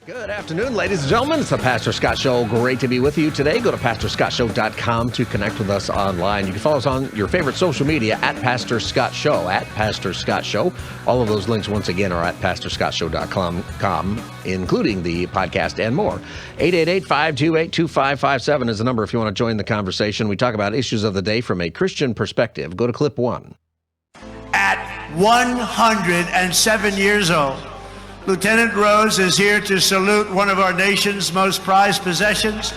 Good afternoon, ladies and gentlemen. It's the Pastor Scott Show. Great to be with you today. Go to pastorscottshow.com to connect with us online. You can follow us on your favorite social media at Pastor Scott Show, at Pastor Scott Show. All of those links, once again, are at pastorscottshow.com, including the podcast and more. 888-528-2557 is the number if you want to join the conversation. We talk about issues of the day from a Christian perspective. Go to clip 1. At 107 years old, Lieutenant Rose is here to salute one of our nation's most prized possessions,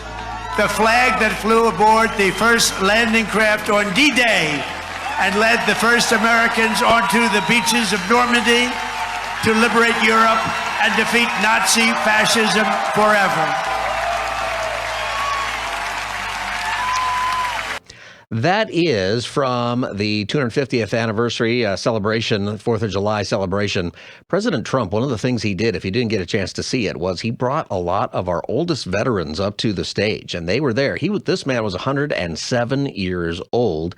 the flag that flew aboard the first landing craft on D-Day and led the first Americans onto the beaches of Normandy to liberate Europe and defeat Nazi fascism forever. That is from the 250th anniversary celebration, 4th of July celebration. President Trump, one of the things he did, if you didn't get a chance to see it, was he brought a lot of our oldest veterans up to the stage, and they were there. This man was 107 years old,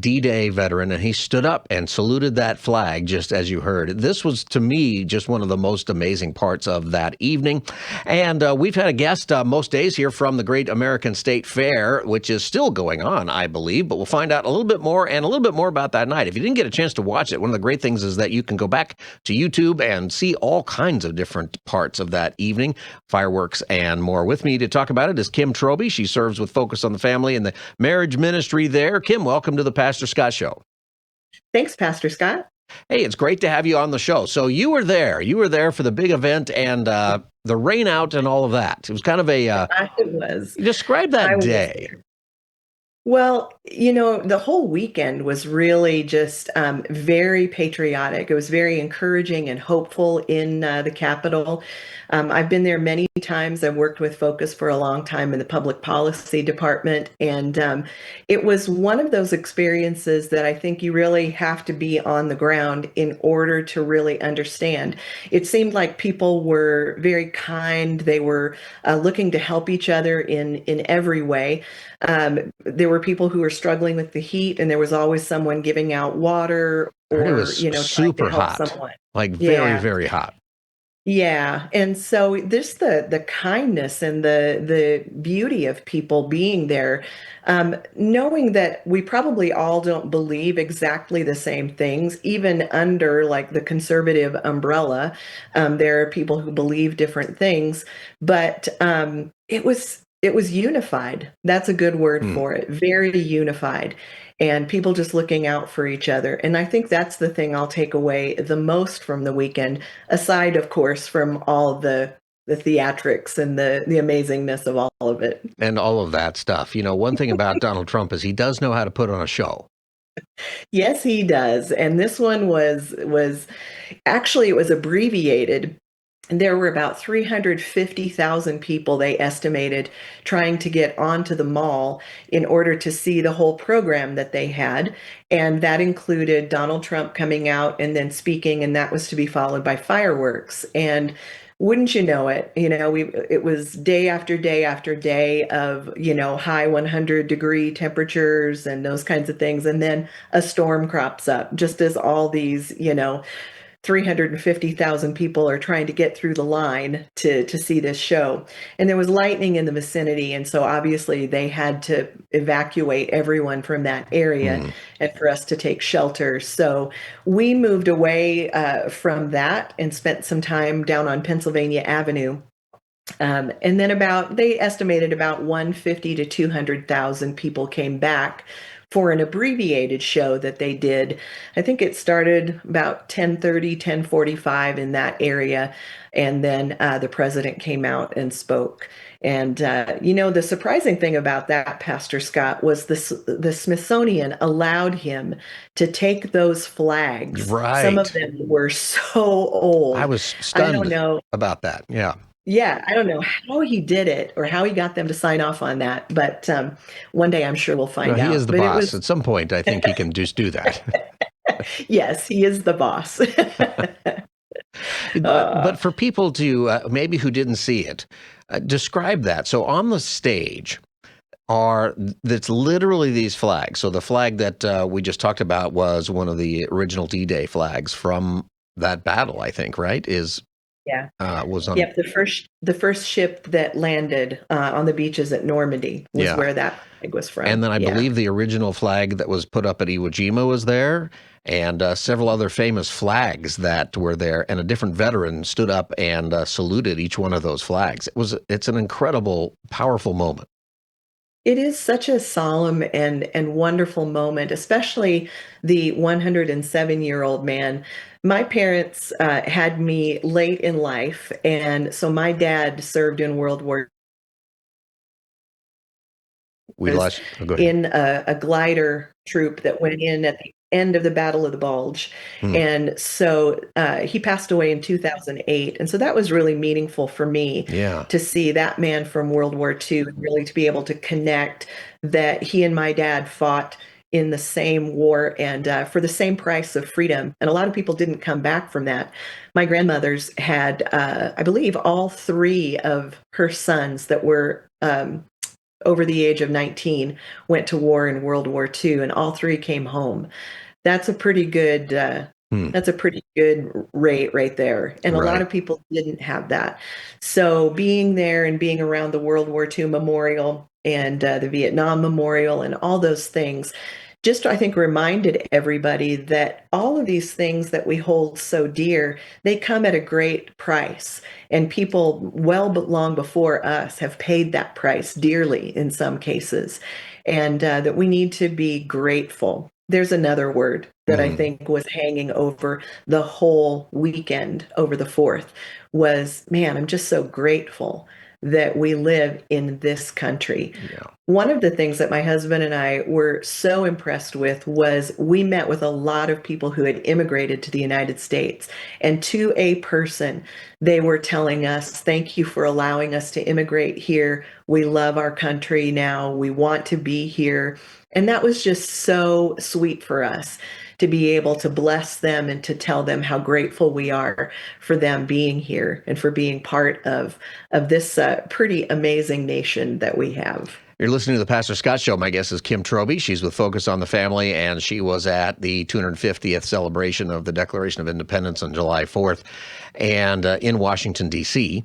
D-Day veteran, and he stood up and saluted that flag, just as you heard. This was, to me, just one of the most amazing parts of that evening. And we've had a guest most days here from the Great American State Fair, which is still going on, I believe, but we'll find out a little bit more about that night. If you didn't get a chance to watch it, one of the great things is that you can go back to YouTube and see all kinds of different parts of that evening, fireworks and more. With me to talk about it is Kim Trobee. She serves with Focus on the Family and the Marriage Ministry there. Kim, welcome to the Pastor Scott Show. Thanks, Pastor Scott. Hey, it's great to have you on the show. So you were there. You were there for the big event and the rain out and all of that. It was kind of a... It was. Describe that day. Well, the whole weekend was really just very patriotic. It was very encouraging and hopeful in the Capitol. I've been there many times. I've worked with Focus for a long time in the public policy department. And it was one of those experiences that I think you really have to be on the ground in order to really understand. It seemed like people were very kind. They were looking to help each other in every way. There were people who were struggling with the heat, and there was always someone giving out water or, it was super hot, someone. Like very, very hot. Yeah. And so this, the kindness and the beauty of people being there, knowing that we probably all don't believe exactly the same things, even under like the conservative umbrella. There are people who believe different things, but it was unified. That's a good word for it. Very unified. And people just looking out for each other. And I think that's the thing I'll take away the most from the weekend, aside, of course, from all the theatrics and the amazingness of all of it. And all of that stuff. One thing about Donald Trump is he does know how to put on a show. Yes, he does. And this one was actually, it was abbreviated. And there were about 350,000 people, they estimated, trying to get onto the mall in order to see the whole program that they had. And that included Donald Trump coming out and then speaking, and that was to be followed by fireworks. And wouldn't you know it, it was day after day after day of, high 100-degree temperatures and those kinds of things. And then a storm crops up, just as all these, 350,000 people are trying to get through the line to see this show. And there was lightning in the vicinity. And so obviously they had to evacuate everyone from that area and for us to take shelter. So we moved away from that and spent some time down on Pennsylvania Avenue. And then they estimated about 150 to 200,000 people came back for an abbreviated show that they did. I think it started about 10:30, 10:45 in that area. And then the president came out and spoke. And, the surprising thing about that, Pastor Scott, was the Smithsonian allowed him to take those flags. Right. Some of them were so old. I was stunned about that. Yeah. Yeah, I don't know how he did it or how he got them to sign off on that, but one day I'm sure we'll find out. He is the boss. At some point, I think he can just do that. Yes, he is the boss. But for people to maybe who didn't see it, describe that. So on the stage that's literally these flags. So the flag that we just talked about was one of the original D-Day flags from that battle, I think, right? Yeah. was on. Yep. The first ship that landed on the beaches at Normandy was Yeah. where that flag was And from. then I Yeah. believe the original flag that was put up at Iwo Jima was there, and several other famous flags that were there. And a different veteran stood up and saluted each one of those flags. It's an incredible, powerful moment. It is such a solemn and wonderful moment, especially the 107-year-old man. My parents had me late in life, and so my dad served in World War We was lost. Oh, go ahead. in a glider troop that went in at the end of the Battle of the Bulge. Hmm. And so he passed away in 2008. And so that was really meaningful for me Yeah. to see that man from World War II, and really to be able to connect that he and my dad fought in the same war and for the same price of freedom. And a lot of people didn't come back from that. My grandmother's had, I believe, all three of her sons that were over the age of 19 went to war in World War II, and all three came home. That's a pretty good Hmm. that's a pretty good rate right there. And a lot Right. of people didn't have that. So being there and being around the World War II Memorial and the Vietnam Memorial and all those things just, I think, reminded everybody that all of these things that we hold so dear, they come at a great price. And people long before us have paid that price dearly in some cases. And that we need to be grateful. There's another word that I Hmm. think was hanging over the whole weekend over the 4th was, man, I'm just so grateful that we live in this country. Yeah. One of the things that my husband and I were so impressed with was we met with a lot of people who had immigrated to the United States. And to a person, they were telling us, thank you for allowing us to immigrate here. We love our country now. We want to be here. And that was just so sweet for us to be able to bless them and to tell them how grateful we are for them being here and for being part of this pretty amazing nation that we have. You're listening to the Pastor Scott Show. My guest is Kim Trobee. She's with Focus on the Family, and she was at the 250th celebration of the Declaration of Independence on July 4th and in Washington, D.C.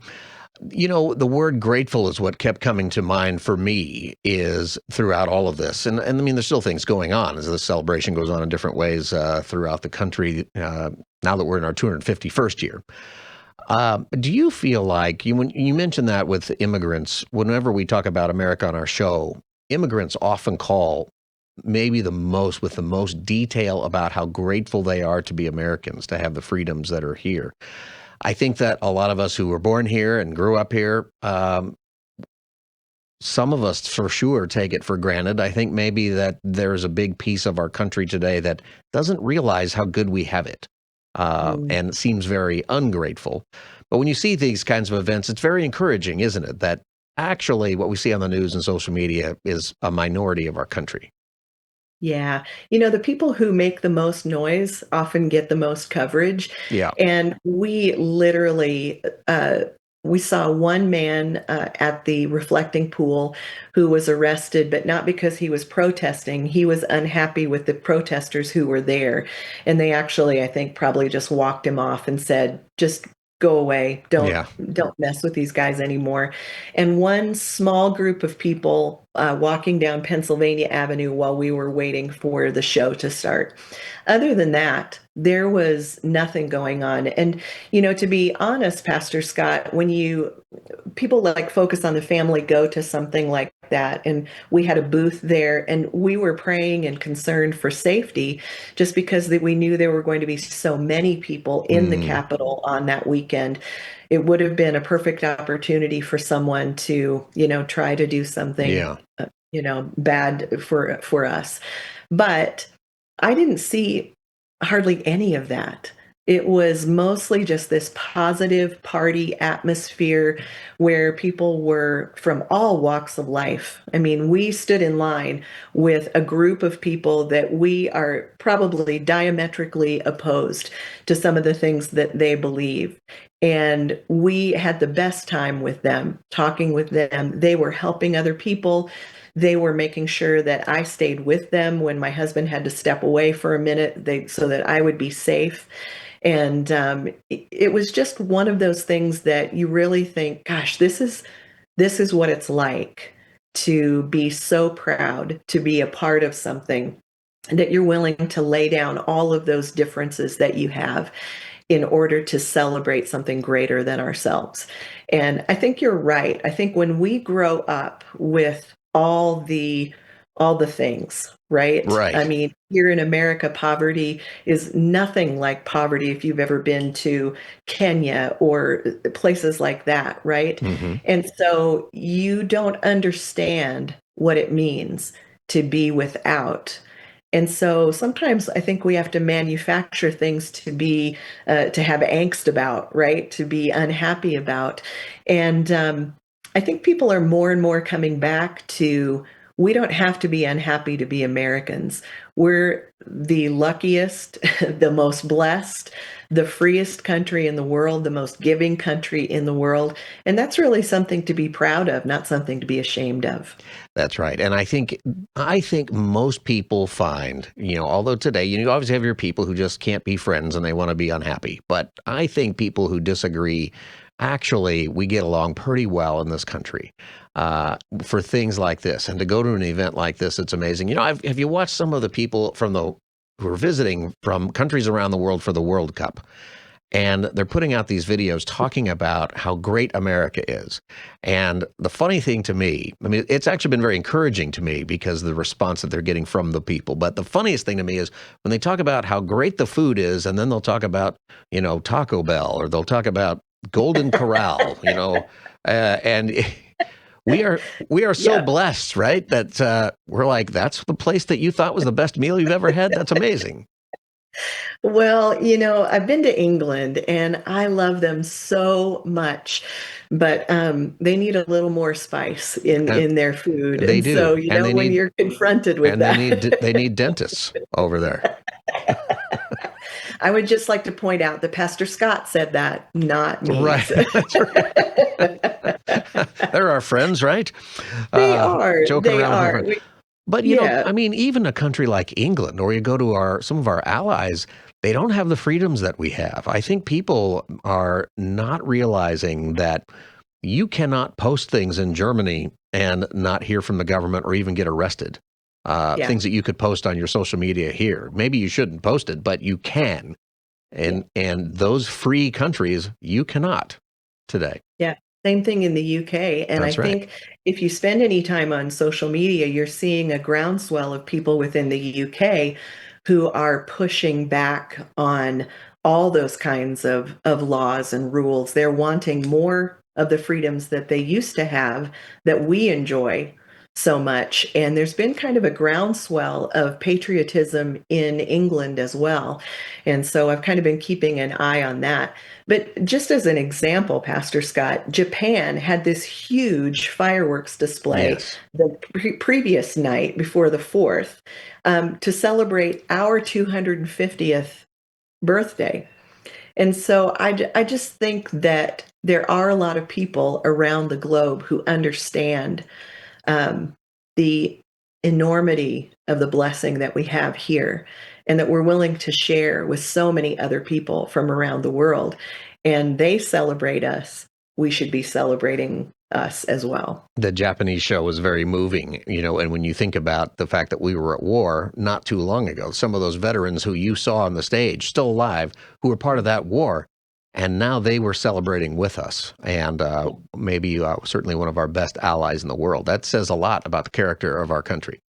You know, the word grateful is what kept coming to mind for me is throughout all of this. And I mean, there's still things going on as this celebration goes on in different ways throughout the country now that we're in our 251st year. Do you feel like when you mentioned that with immigrants, whenever we talk about America on our show, immigrants often call maybe with the most detail about how grateful they are to be Americans, to have the freedoms that are here. I think that a lot of us who were born here and grew up here, some of us for sure take it for granted. I think maybe that there's a big piece of our country today that doesn't realize how good we have it Mm. and seems very ungrateful. But when you see these kinds of events, it's very encouraging, isn't it? That actually what we see on the news and social media is a minority of our country. Yeah. The people who make the most noise often get the most coverage. Yeah. And we literally, we saw one man at the reflecting pool who was arrested, but not because he was protesting. He was unhappy with the protesters who were there. And they actually, I think, probably just walked him off and said, just go away. Don't Yeah. don't mess with these guys anymore. And one small group of people walking down Pennsylvania Avenue while we were waiting for the show to start. Other than that, there was nothing going on. And, to be honest, Pastor Scott, when people like Focus on the Family go to something like that, and we had a booth there, and we were praying and concerned for safety just because we knew there were going to be so many people in the Mm, Capitol on that weekend. It would have been a perfect opportunity for someone to, try to do something, yeah. bad for us. But I didn't see hardly any of that. It was mostly just this positive party atmosphere where people were from all walks of life. I mean, we stood in line with a group of people that we are probably diametrically opposed to some of the things that they believe. And we had the best time with them, talking with them. They were helping other people. They were making sure that I stayed with them when my husband had to step away for a minute, so that I would be safe. And it was just one of those things that you really think, gosh, this is what it's like to be so proud to be a part of something, and that you're willing to lay down all of those differences that you have in order to celebrate something greater than ourselves. And I think you're right. I think when we grow up with all the things, right? I Right. mean, here in America, poverty is nothing like poverty if you've ever been to Kenya or places like that, right? Hmm. And so you don't understand what it means to be without. And so sometimes I think we have to manufacture things to have angst about, right? To be unhappy about. And I think people are more and more coming back to, we don't have to be unhappy to be Americans. We're the luckiest, the most blessed, the freest country in the world, the most giving country in the world. And that's really something to be proud of, not something to be ashamed of. That's right. And I think most people find, although today you obviously have your people who just can't be friends and they want to be unhappy. But I think people who disagree, actually, we get along pretty well in this country for things like this. And to go to an event like this, it's amazing. Have you watched some of the people who are visiting from countries around the world for the World Cup? And they're putting out these videos talking about how great America is. And the funny thing to me, I mean, it's actually been very encouraging to me because of the response that they're getting from the people. But the funniest thing to me is when they talk about how great the food is, and then they'll talk about, Taco Bell, or they'll talk about Golden Corral, and we are so Yeah. blessed, right? That we're like, that's the place that you thought was the best meal you've ever had. That's amazing. Well, I've been to England and I love them so much, but they need a little more spice in And in their food. they And so, do, and they when need you're confronted with And they that, need they need dentists over there. I would just like to point out that Pastor Scott said that, not me. Right. So That's right. They're our friends, right? they are, Joking they around with my are. friend. But Yeah, I mean, even a country like England, or you go to some of our allies, they don't have the freedoms that we have. I think people are not realizing that you cannot post things in Germany and not hear from the government or even get arrested. yeah, Things that you could post on your social media here. Maybe you shouldn't post it, but you can. yeah. And those free countries, you cannot today. Yeah, same thing in the UK. And I That's right. think if you spend any time on social media, you're seeing a groundswell of people within the UK who are pushing back on all those kinds of laws and rules. They're wanting more of the freedoms that they used to have that we enjoy so much. And there's been kind of a groundswell of patriotism in England as well. And so I've kind of been keeping an eye on that. But just as an example, Pastor Scott, Japan had this huge fireworks display Yes. the previous night before the 4th, to celebrate our 250th birthday. And so I just think that there are a lot of people around the globe who understand um, the enormity of the blessing that we have here, and that we're willing to share with so many other people from around the world. And they celebrate us. We should be celebrating us as well. The Japanese show was very moving, and when you think about the fact that we were at war not too long ago, some of those veterans who you saw on the stage, still alive, who were part of that war, and now they were celebrating with us, and maybe certainly one of our best allies in the world. That says a lot about the character of our country.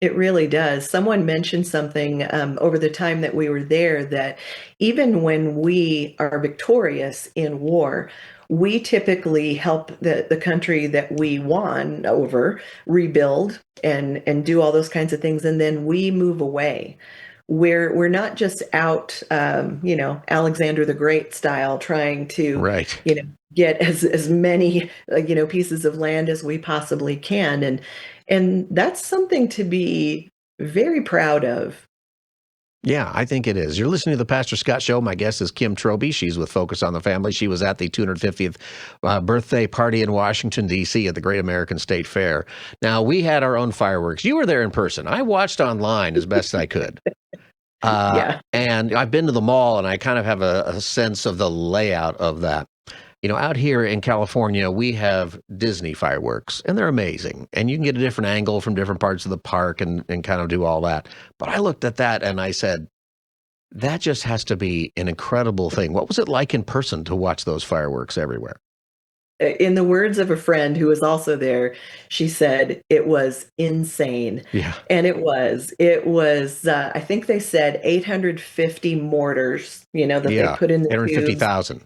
It really does. Someone mentioned something over the time that we were there, that even when we are victorious in war, we typically help the country that we won over rebuild and do all those kinds of things, and then we move away. We're not just out, Alexander the Great style, trying to, Right. get as many pieces of land as we possibly can, and that's something to be very proud of. Yeah, I think it is. You're listening to the Pastor Scott Show. My guest is Kim Trobee. She's with Focus on the Family. She was at the 250th birthday party in Washington, D.C. at the Great American State Fair. Now, we had our own fireworks. You were there in person. I watched online as best I could. Yeah. And I've been to the mall, and I kind of have a sense of the layout of that. Out here in California, we have Disney fireworks, and they're amazing. And you can get a different angle from different parts of the park and kind of do all that. But I looked at that and I said, that just has to be an incredible thing. What was it like in person to watch those fireworks everywhere? In the words of a friend who was also there, she said it was insane. Yeah, And it was, I think they said 850 mortars, that they yeah, put in the tubes. 850,000,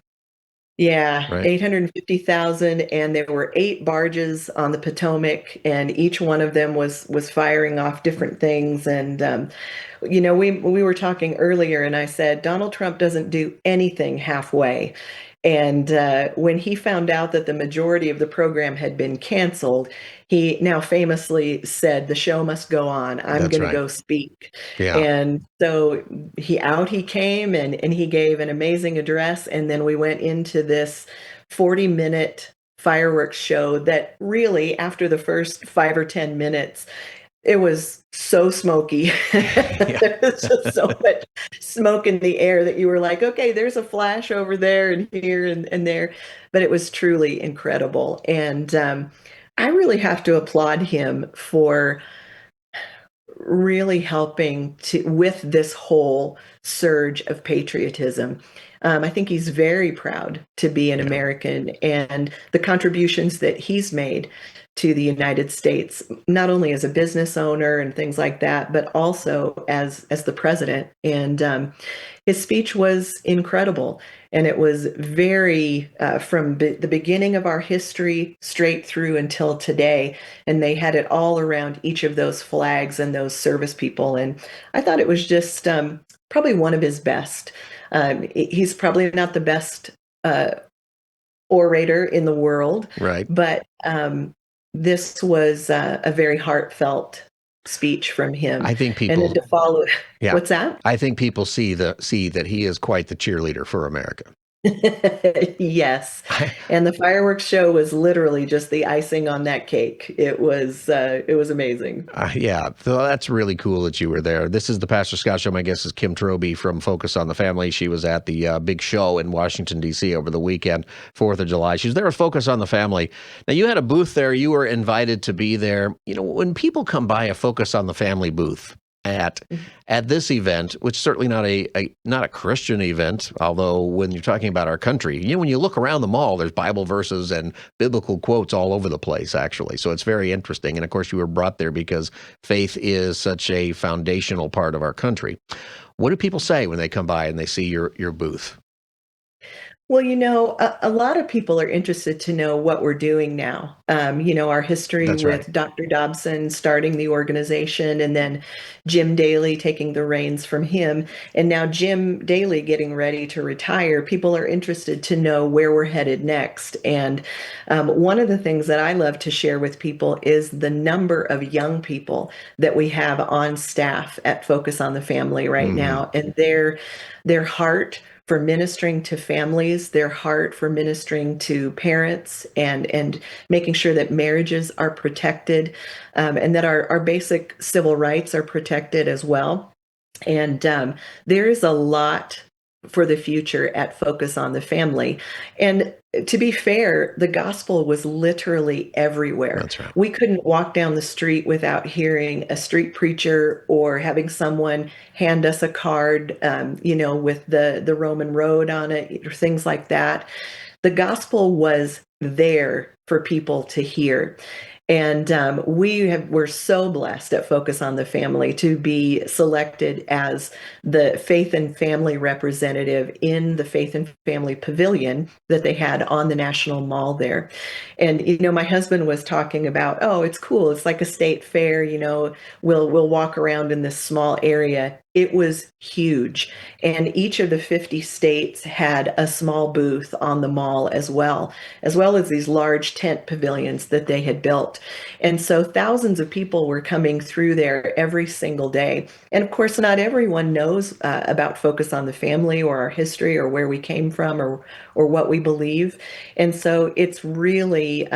Yeah, right? 850,000, and there were 8 barges on the Potomac, and each one of them was firing off different things. And we were talking earlier, and I said Donald Trump doesn't do anything halfway. And when he found out that the majority of the program had been canceled, he now famously said, "The show must go on. I'm That's going to right. go speak." Yeah. And so he came, and he gave an amazing address. And then we went into this 40-minute fireworks show that really, after the first 5 or 10 minutes, it was so smoky. Yeah. There was just so much smoke in the air that you were like, okay, there's a flash over there and here and there. But it was truly incredible. And I really have to applaud him for really helping to with this whole surge of patriotism. I think he's very proud to be an Yeah. American, and the contributions that he's made to the United States, not only as a business owner and things like that, but also as the president. And his speech was incredible, and it was very from the beginning of our history straight through until today. And they had it all around each of those flags and those service people. And I thought it was just probably one of his best. He's probably not the best orator in the world, Right. but this was a very heartfelt speech from him. I think And then people, to follow, yeah, what's that? I think people see that he is quite the cheerleader for America. Yes. And the fireworks show was literally just the icing on that cake. It was amazing. Yeah, so that's really cool that you were there. This is the Pastor Scott Show. My guest is Kim Trobee from Focus on the Family. She was at the big show in Washington, D.C. over the weekend, 4th of July. She was there with Focus on the Family. Now, you had a booth there. You were invited to be there. When people come by a Focus on the Family booth at this event, which is certainly not a Christian event, although when you're talking about our country, when you look around the mall, there's Bible verses and biblical quotes all over the place, actually. So it's very interesting. And of course, you were brought there because faith is such a foundational part of our country. What do people say when they come by and they see your booth? Well, a lot of people are interested to know what we're doing now. Our history That's right. with Dr. Dobson starting the organization, and then Jim Daly taking the reins from him, and now Jim Daly getting ready to retire. People are interested to know where we're headed next. And one of the things that I love to share with people is the number of young people that we have on staff at Focus on the Family right now, and their heart for ministering to families, their heart for ministering to parents, and making sure that marriages are protected, and that our basic civil rights are protected as well. And there is a lot for the future at Focus on the Family. And to be fair, the gospel was literally everywhere. That's right. We couldn't walk down the street without hearing a street preacher or having someone hand us a card, with the Roman road on it, or things like that. The gospel was there for people to hear. And we're so blessed at Focus on the Family to be selected as the Faith and Family representative in the Faith and Family Pavilion that they had on the National Mall there. And my husband was talking about, oh, it's cool. It's like a state fair. We'll walk around in this small area. It was huge. And each of the 50 states had a small booth on the mall as well as these large tent pavilions that they had built. And so thousands of people were coming through there every single day. And of course, not everyone knows about Focus on the Family or our history or where we came from or what we believe. And so it's really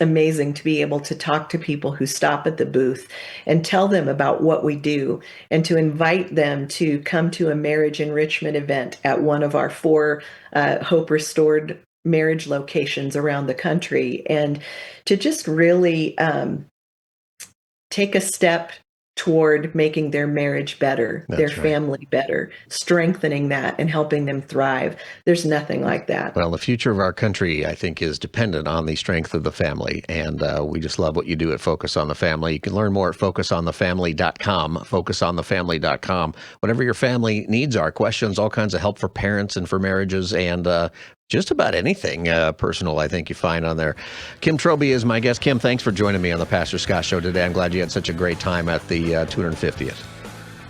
amazing to be able to talk to people who stop at the booth and tell them about what we do, and to invite them to come to a marriage enrichment event at one of our 4 Hope Restored marriage locations around the country, and to just really take a step toward making their marriage better, their family better, strengthening that and helping them thrive. There's nothing like that. Well, the future of our country, I think, is dependent on the strength of the family. And we just love what you do at Focus on the Family. You can learn more at focusonthefamily.com, focusonthefamily.com. Whatever your family needs are, questions, all kinds of help for parents and for marriages, and just about anything personal, I think you find on there. Kim Trobee is my guest. Kim, thanks for joining me on the Pastor Scott Show today. I'm glad you had such a great time at the 250th.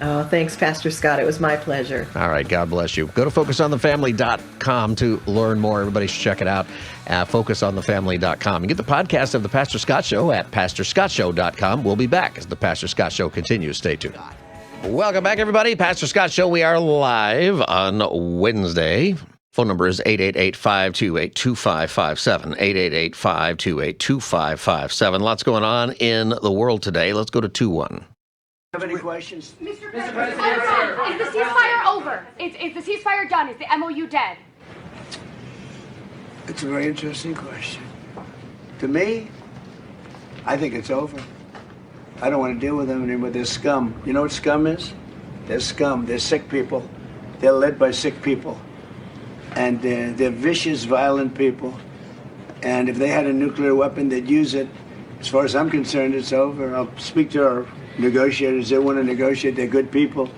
Oh, thanks, Pastor Scott. It was my pleasure. All right. God bless you. Go to focusonthefamily.com to learn more. Everybody should check it out at focusonthefamily.com. And get the podcast of the Pastor Scott Show at pastorscottshow.com. We'll be back as the Pastor Scott Show continues. Stay tuned. Welcome back, everybody. Pastor Scott Show. We are live on Wednesday. Phone number is 888-528-2557, 888-528-2557. Lots going on in the world today. Let's go to 2-1. Have any questions? Mr. President, is the ceasefire over? Is the ceasefire done? Is the MOU dead? It's a very interesting question. To me, I think it's over. I don't want to deal with them anymore. They're scum. You know what scum is? They're scum. They're sick people. They're led by sick people. And they're vicious, violent people. And if they had a nuclear weapon, they'd use it. As far as I'm concerned, it's over. I'll speak to our negotiators. They want to negotiate. They're good people.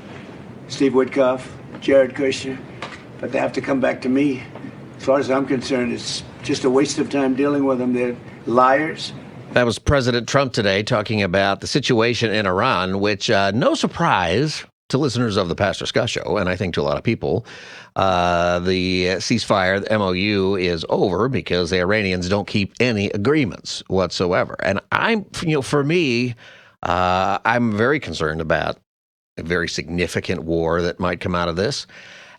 Steve Woodcoff, Jared Kushner. But they have to come back to me. As far as I'm concerned, it's just a waste of time dealing with them. They're liars. That was President Trump today talking about the situation in Iran, which, no surprise to listeners of the Pastor Scott Show, and I think to a lot of people, the ceasefire, the MOU, is over because the Iranians don't keep any agreements whatsoever. And for me, I'm very concerned about a very significant war that might come out of this.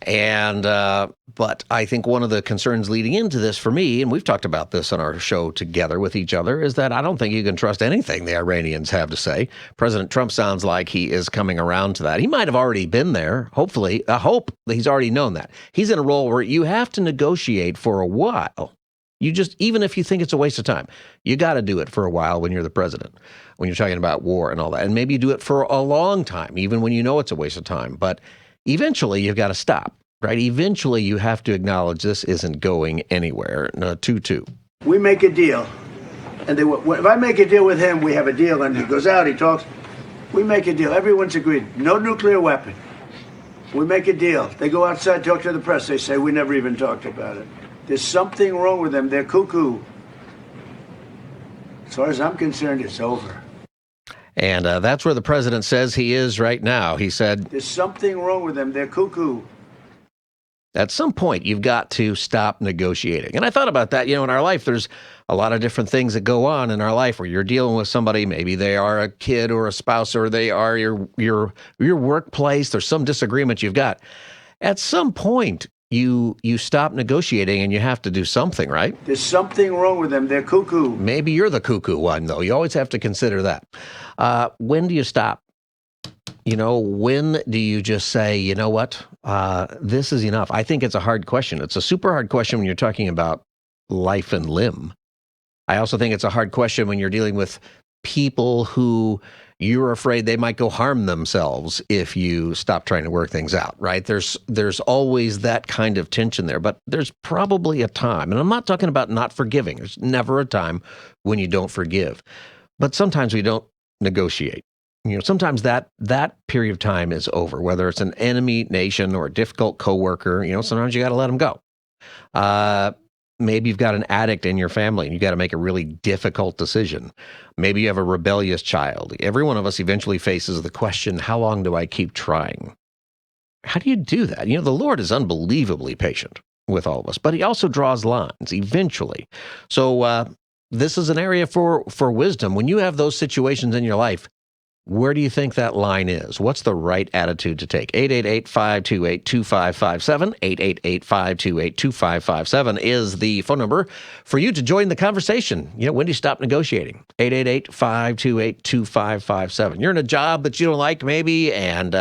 And but I think one of the concerns leading into this for me, and we've talked about this on our show together with each other, is that I don't think you can trust anything the Iranians have to say. President Trump sounds like he is coming around to that. He might have already been there. Hopefully, I hope that he's already known that. He's in a role where you have to negotiate for a while. You just, even if you think it's a waste of time, you got to do it for a while when you're the president, when you're talking about war and all that. And maybe you do it for a long time, even when you know it's a waste of time. But eventually, you've got to stop, right? Eventually, you have to acknowledge this isn't going anywhere. 2-2. We make a deal. And if I make a deal with him, we have a deal. And he goes out, he talks. We make a deal. Everyone's agreed. No nuclear weapon. We make a deal. They go outside, talk to the press. They say, we never even talked about it. There's something wrong with them. They're cuckoo. As far as I'm concerned, it's over. And that's where the president says he is right now. He said, there's something wrong with them. They're cuckoo. At some point, you've got to stop negotiating. And I thought about that. In our life, there's a lot of different things that go on in our life where you're dealing with somebody. Maybe they are a kid or a spouse, or they are your workplace. There's some disagreement you've got. At some point, you stop negotiating and you have to do something, right? There's something wrong with them. They're cuckoo. Maybe you're the cuckoo one, though. You always have to consider that. When do you stop? When do you just say, you know what, this is enough? I think it's a hard question. It's a super hard question when you're talking about life and limb. I also think it's a hard question when you're dealing with people who you're afraid they might go harm themselves if you stop trying to work things out, right? There's always that kind of tension there, but there's probably a time, and I'm not talking about not forgiving. There's never a time when you don't forgive, but sometimes we don't negotiate. Sometimes that period of time is over, whether it's an enemy nation or a difficult coworker. Sometimes you got to let them go. Maybe you've got an addict in your family and you got to make a really difficult decision. Maybe you have a rebellious child. Every one of us eventually faces the question, how long do I keep trying? How do you do that? The Lord is unbelievably patient with all of us, but he also draws lines eventually. So this is an area for wisdom. When you have those situations in your life, where do you think that line is? What's the right attitude to take? 888-528-2557. 888-528-2557 is the phone number for you to join the conversation. When do you stop negotiating? 888-528-2557. You're in a job that you don't like maybe, and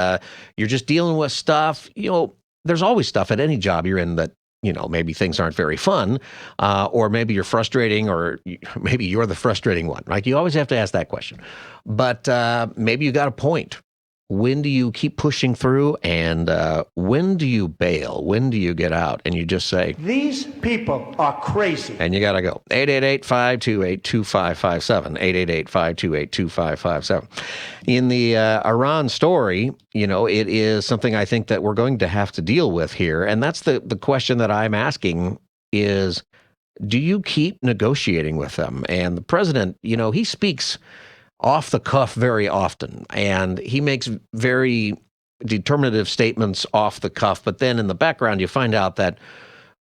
you're just dealing with stuff. There's always stuff at any job you're in that maybe things aren't very fun, or maybe you're frustrating, or maybe you're the frustrating one, right? You always have to ask that question. But maybe you got a point. When do you keep pushing through, and when do you bail? When do you get out and you just say, These people are crazy. and you got to go? 888-528-2557. 888-528-2557. In the Iran story, it is something I think that we're going to have to deal with here. And that's the question that I'm asking is, do you keep negotiating with them? And the president, he speaks off the cuff very often, and he makes very determinative statements off the cuff. But then in the background, you find out that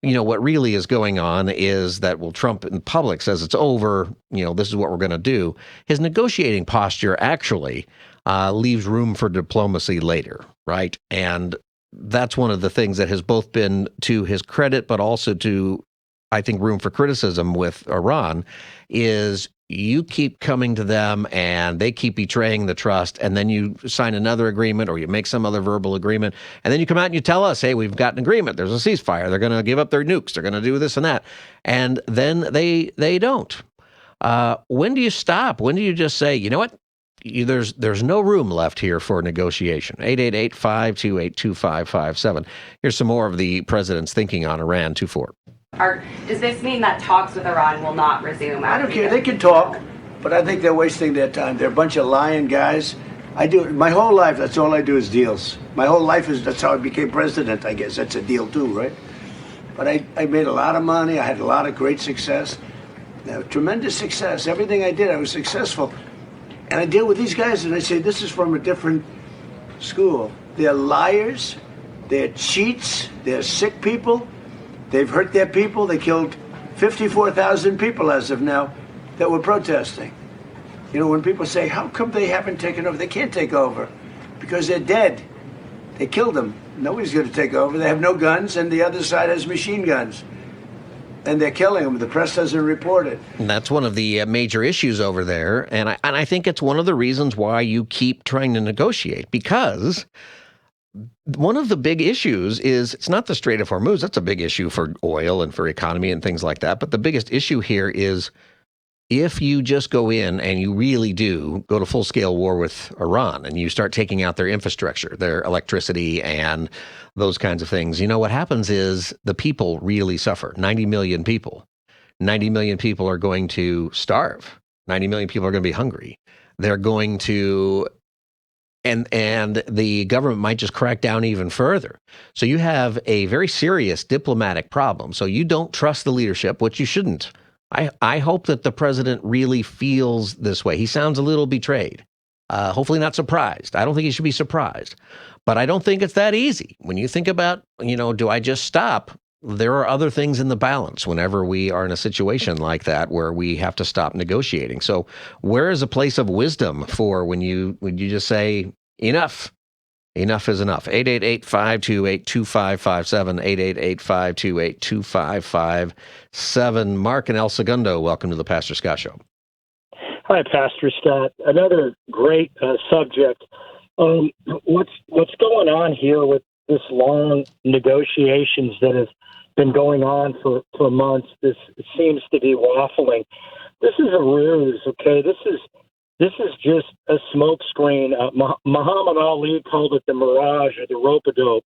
what really is going on is that, Trump in public says it's over, this is what we're going to do. His negotiating posture actually leaves room for diplomacy later, right? And that's one of the things that has both been to his credit, but also to, I think, room for criticism with Iran, is you keep coming to them and they keep betraying the trust, and then you sign another agreement or you make some other verbal agreement, and then you come out and you tell us, hey, we've got an agreement, there's a ceasefire, they're going to give up their nukes, they're going to do this and that, and then they don't. When do you stop? When do you just say, you know what? There's no room left here for negotiation. 888-528-2557. Here's some more of the president's thinking on Iran. 24. Does this mean that talks with Iran will not resume? I don't care. They can talk, but I think they're wasting their time. They're a bunch of lying guys. I do my whole life. That's all I do is deals. My whole life that's how I became president. I guess that's a deal too, right? But I made a lot of money. I had a lot of great success, tremendous success. Everything I did, I was successful. And I deal with these guys, and I say this is from a different school. They're liars. They're cheats. They're sick people. They've hurt their people. They killed 54,000 people as of now that were protesting. When people say, how come they haven't taken over? They can't take over because they're dead. They killed them. Nobody's going to take over. They have no guns, and the other side has machine guns. And they're killing them. The press doesn't report it. And that's one of the major issues over there. And I think it's one of the reasons why you keep trying to negotiate, because one of the big issues is it's not the Strait of Hormuz. That's a big issue for oil and for economy and things like that. But the biggest issue here is if you just go in and you really do go to full-scale war with Iran and you start taking out their infrastructure, their electricity and those kinds of things, what happens is the people really suffer. 90 million people. 90 million people are going to starve. 90 million people are going to be hungry. They're going to... And the government might just crack down even further. So you have a very serious diplomatic problem. So you don't trust the leadership, which you shouldn't. I hope that the president really feels this way. He sounds a little betrayed. Hopefully not surprised. I don't think he should be surprised. But I don't think it's that easy. When you think about, do I just stop? There are other things in the balance whenever we are in a situation like that where we have to stop negotiating. So where is a place of wisdom for when you just say, enough? Enough is enough. 888-528-2557, 888-528-2557. Mark and El Segundo, welcome to the Pastor Scott Show. Hi, Pastor Scott. Another great subject. What's going on here with this long negotiations that have been going on for months? This seems to be waffling. This is a ruse, okay? This is just a smokescreen. Muhammad Ali called it the mirage or the rope-a-dope.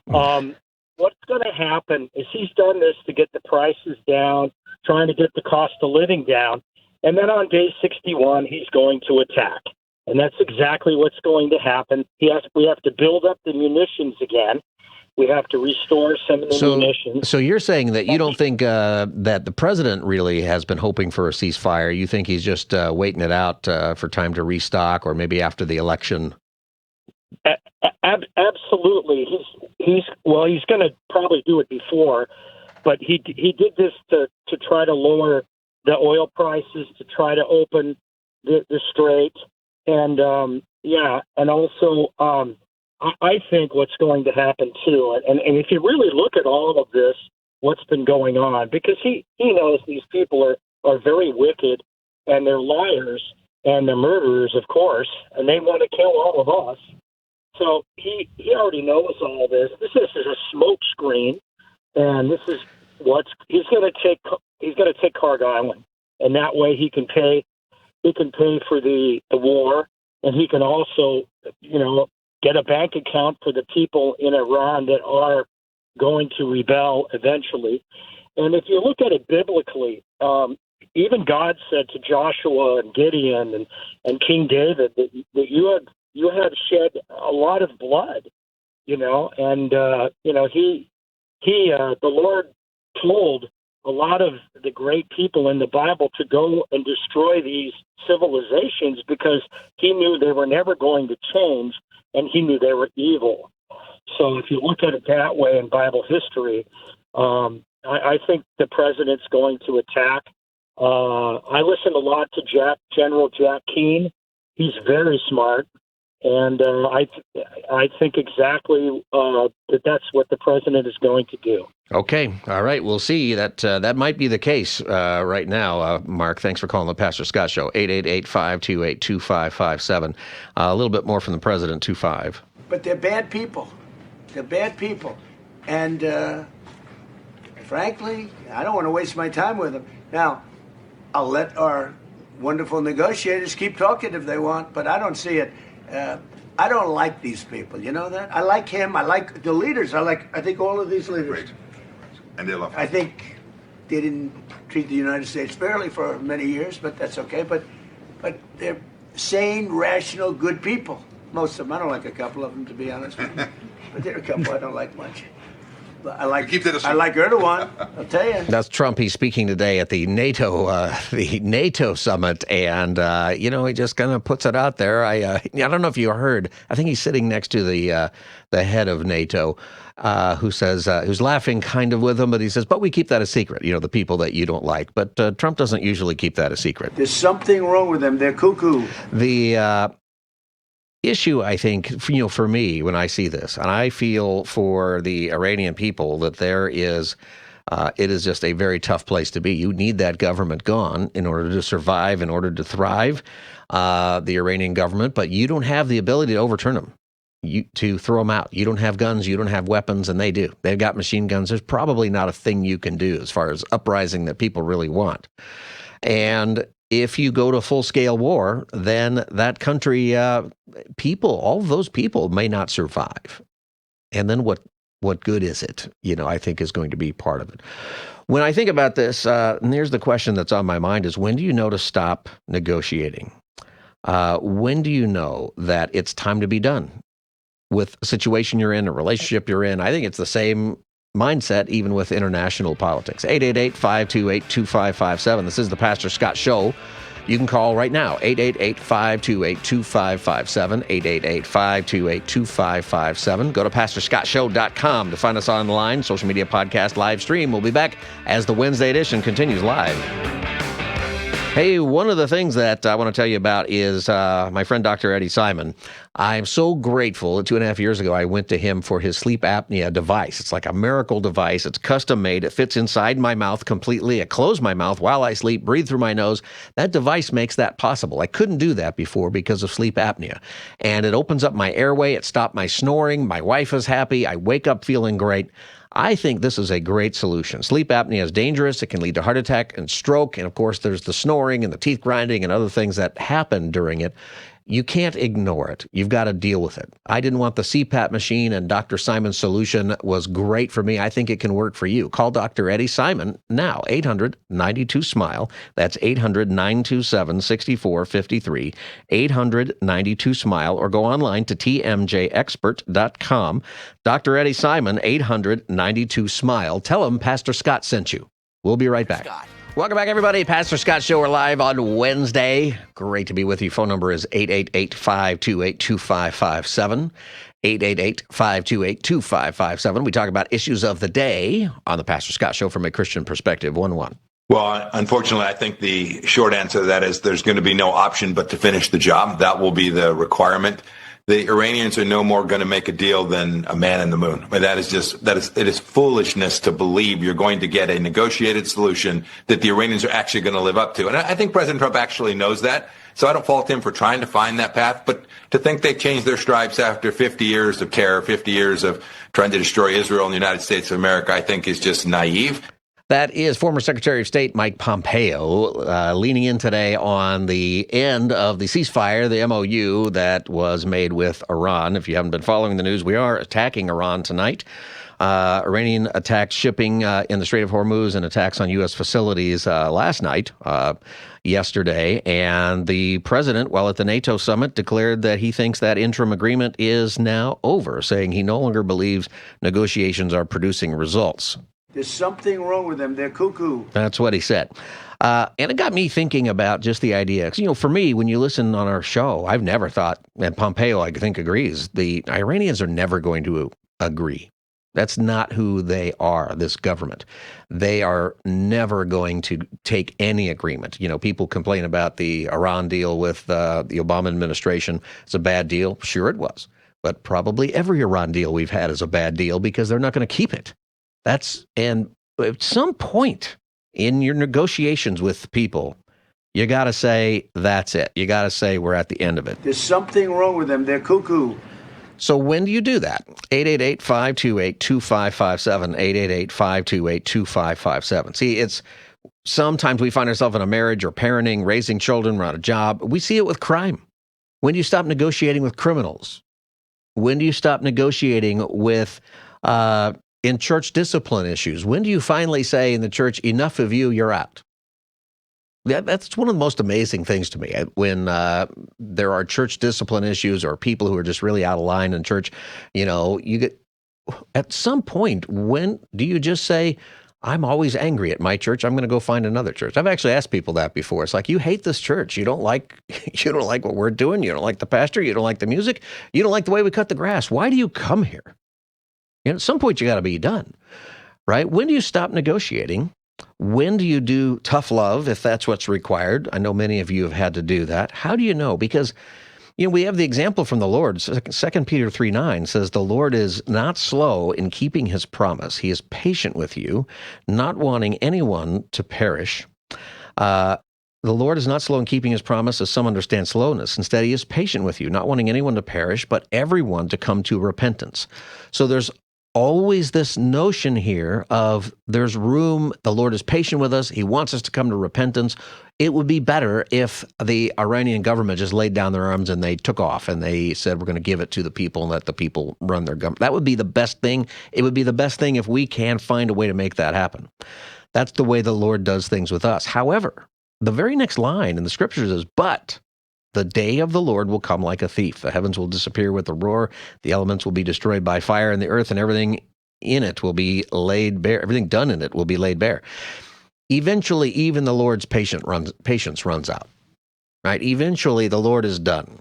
What's going to happen is he's done this to get the prices down, trying to get the cost of living down, and then on day 61, he's going to attack. And that's exactly what's going to happen. We have to build up the munitions again. We have to restore some of the munitions. So you're saying that you don't think that the president really has been hoping for a ceasefire. You think he's just waiting it out for time to restock, or maybe after the election? Absolutely. He's going to probably do it before, but he did this to try to lower the oil prices to try to open the strait. And, and also I think what's going to happen, too, and if you really look at all of this, what's been going on, because he knows these people are very wicked, and they're liars, and they're murderers, of course, and they want to kill all of us. So he already knows all this. This is a smoke screen, and this is he's going to take Carg Island, and that way he can pay for the war, and he can also get a bank account for the people in Iran that are going to rebel eventually. And if you look at it biblically, even God said to Joshua and Gideon and King David that you have shed a lot of blood, and the Lord told a lot of the great people in the Bible to go and destroy these civilizations because he knew they were never going to change, and he knew they were evil. So if you look at it that way in Bible history, I think the president's going to attack. I listen a lot to General Jack Keane. He's very smart, and I think exactly that's what the president is going to do. Okay. All right. We'll see. That might be the case right now. Mark, thanks for calling the Pastor Scott Show. 888-528-2557. A little bit more from the president, 25. But they're bad people. They're bad people. And frankly, I don't want to waste my time with them. Now, I'll let our wonderful negotiators keep talking if they want, but I don't see it. I don't like these people. You know that? I like him. I like the leaders. I think all of these leaders. Great. And they love him. I think they didn't treat the United States fairly for many years, but that's okay. But they're sane, rational, good people. Most of them. I don't like a couple of them, to be honest with you. But there are a couple I don't like much. But I like Erdogan, I'll tell you. That's Trump. He's speaking today at the NATO summit, and he just kind of puts it out there. I don't know if you heard. I think he's sitting next to the head of NATO, who's laughing kind of with him, but he says, "But we keep that a secret." The people that you don't like, but Trump doesn't usually keep that a secret. There's something wrong with them. They're cuckoo. The issue, I think, for me, when I see this, and I feel for the Iranian people that it is just a very tough place to be. You need that government gone in order to survive, in order to thrive, the Iranian government, but you don't have the ability to overturn them, to throw them out. You don't have guns, you don't have weapons, and they do. They've got machine guns. There's probably not a thing you can do as far as uprising that people really want. And if you go to full-scale war, then that country, all of those people may not survive. And then what good is it? I think is going to be part of it. When I think about this, and here's the question that's on my mind is, when do you know to stop negotiating? When do you know that it's time to be done with a situation you're in, a relationship you're in? I think it's the same mindset even with international politics. 888-528-2557. This is the Pastor Scott Show. You can call right now, 888-528-2557, 888-528-2557. Go to PastorScottShow.com to find us online, social media, podcast, live stream. We'll be back as the Wednesday edition continues live. Hey, one of the things that I want to tell you about is my friend Dr. Eddie Simon. I'm so grateful that 2.5 years ago I went to him for his sleep apnea device. It's like a miracle device. It's custom made. It fits inside my mouth completely. I close my mouth while I sleep, breathe through my nose. That device makes that possible. I couldn't do that before because of sleep apnea. And it opens up my airway. It stopped my snoring. My wife is happy. I wake up feeling great. I think this is a great solution. Sleep apnea is dangerous. It can lead to heart attack and stroke. And of course, there's the snoring and the teeth grinding and other things that happen during it. You can't ignore it. You've got to deal with it. I didn't want the CPAP machine, and Dr. Simon's solution was great for me. I think it can work for you. Call Dr. Eddie Simon now, 800-92-SMILE. That's 800-927-6453, 800-92-SMILE, or go online to tmjexpert.com. Dr. Eddie Simon, 800-92-SMILE. Tell him Pastor Scott sent you. We'll be right back. Welcome back, everybody. Pastor Scott Show. We're live on Wednesday. Great to be with you. Phone number is 888-528-2557, 888-528-2557. We talk about issues of the day on the Pastor Scott Show from a Christian perspective. 1-1. Well, unfortunately, I think the short answer to that is there's going to be no option but to finish the job. That will be the requirement. The Iranians are no more going to make a deal than a man in the moon. I mean, it is foolishness to believe you're going to get a negotiated solution that the Iranians are actually going to live up to. And I think President Trump actually knows that. So I don't fault him for trying to find that path. But to think they changed their stripes after 50 years of terror, 50 years of trying to destroy Israel and the United States of America, I think is just naive. That is former Secretary of State Mike Pompeo leaning in today on the end of the ceasefire, the MOU that was made with Iran. If you haven't been following the news, we are attacking Iran tonight. Iranian attacks shipping in the Strait of Hormuz and attacks on U.S. facilities last night, yesterday. And the president, while at the NATO summit, declared that he thinks that interim agreement is now over, saying he no longer believes negotiations are producing results. There's something wrong with them. They're cuckoo. That's what he said. And it got me thinking about just the idea. 'Cause, for me, when you listen on our show, I've never thought, and Pompeo, I think, agrees, the Iranians are never going to agree. That's not who they are, this government. They are never going to take any agreement. People complain about the Iran deal with the Obama administration. It's a bad deal. Sure it was. But probably every Iran deal we've had is a bad deal because they're not going to keep it. And at some point in your negotiations with people, you got to say, that's it. You got to say, we're at the end of it. There's something wrong with them. They're cuckoo. So when do you do that? 888-528-2557, 888-528-2557. See, sometimes we find ourselves in a marriage or parenting, raising children, we're on a job. We see it with crime. When do you stop negotiating with criminals? When do you stop negotiating with in church discipline issues? When do you finally say in the church, enough of you, you're out? That's one of the most amazing things to me. When there are church discipline issues or people who are just really out of line in church, you get, at some point, when do you just say, I'm always angry at my church, I'm going to go find another church? I've actually asked people that before. It's like, you hate this church. You don't like what we're doing. You don't like the pastor. You don't like the music. You don't like the way we cut the grass. Why do you come here? At some point, you got to be done, right? When do you stop negotiating? When do you do tough love, if that's what's required? I know many of you have had to do that. How do you know? Because, we have the example from the Lord. 2 Peter 3:9 says, the Lord is not slow in keeping his promise. He is patient with you, not wanting anyone to perish. The Lord is not slow in keeping his promise, as some understand slowness. Instead, he is patient with you, not wanting anyone to perish, but everyone to come to repentance. So there's always this notion here of there's room. The Lord is patient with us. He wants us to come to repentance. It would be better if the Iranian government just laid down their arms and they took off and they said, we're going to give it to the people and let the people run their government. That would be the best thing. It would be the best thing if we can find a way to make that happen. That's the way the Lord does things with us. However, the very next line in the scriptures is, but the day of the Lord will come like a thief. The heavens will disappear with a roar. The elements will be destroyed by fire, and the earth and everything in it will be laid bare. Everything done in it will be laid bare. Eventually, even the Lord's patience runs out, right? Eventually, the Lord is done.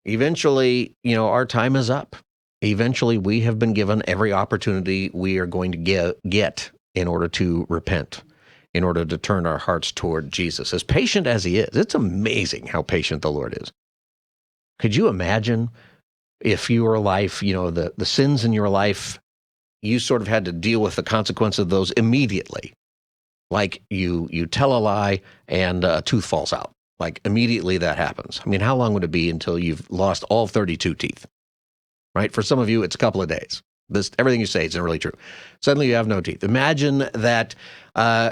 Eventually, our time is up. Eventually, we have been given every opportunity we are going to get in order to repent, in order to turn our hearts toward Jesus. As patient as he is, it's amazing how patient the Lord is. Could you imagine if your life, the sins in your life, you sort of had to deal with the consequence of those immediately? Like you tell a lie and a tooth falls out. Like immediately that happens. I mean, how long would it be until you've lost all 32 teeth? Right? For some of you, it's a couple of days. Everything you say isn't really true. Suddenly you have no teeth. Imagine that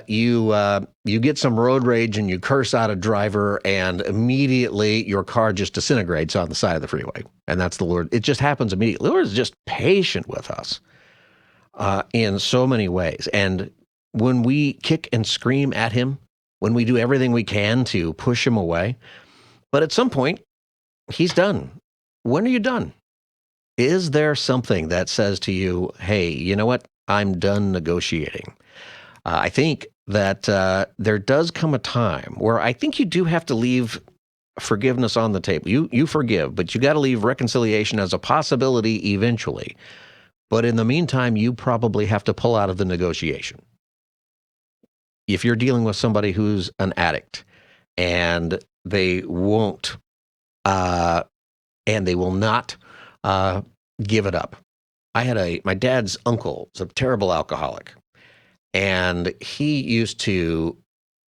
you get some road rage and you curse out a driver and immediately your car just disintegrates on the side of the freeway. And that's the Lord. It just happens immediately. The Lord is just patient with us in so many ways. And when we kick and scream at him, when we do everything we can to push him away, but at some point, he's done. When are you done? Is there something that says to you, hey, you know what? I'm done negotiating. I think that there does come a time where I think you do have to leave forgiveness on the table. You forgive, but you got to leave reconciliation as a possibility eventually. But in the meantime, you probably have to pull out of the negotiation. if you're dealing with somebody who's an addict and they won't, and they will not give it up. I had my dad's uncle was a terrible alcoholic, and he used to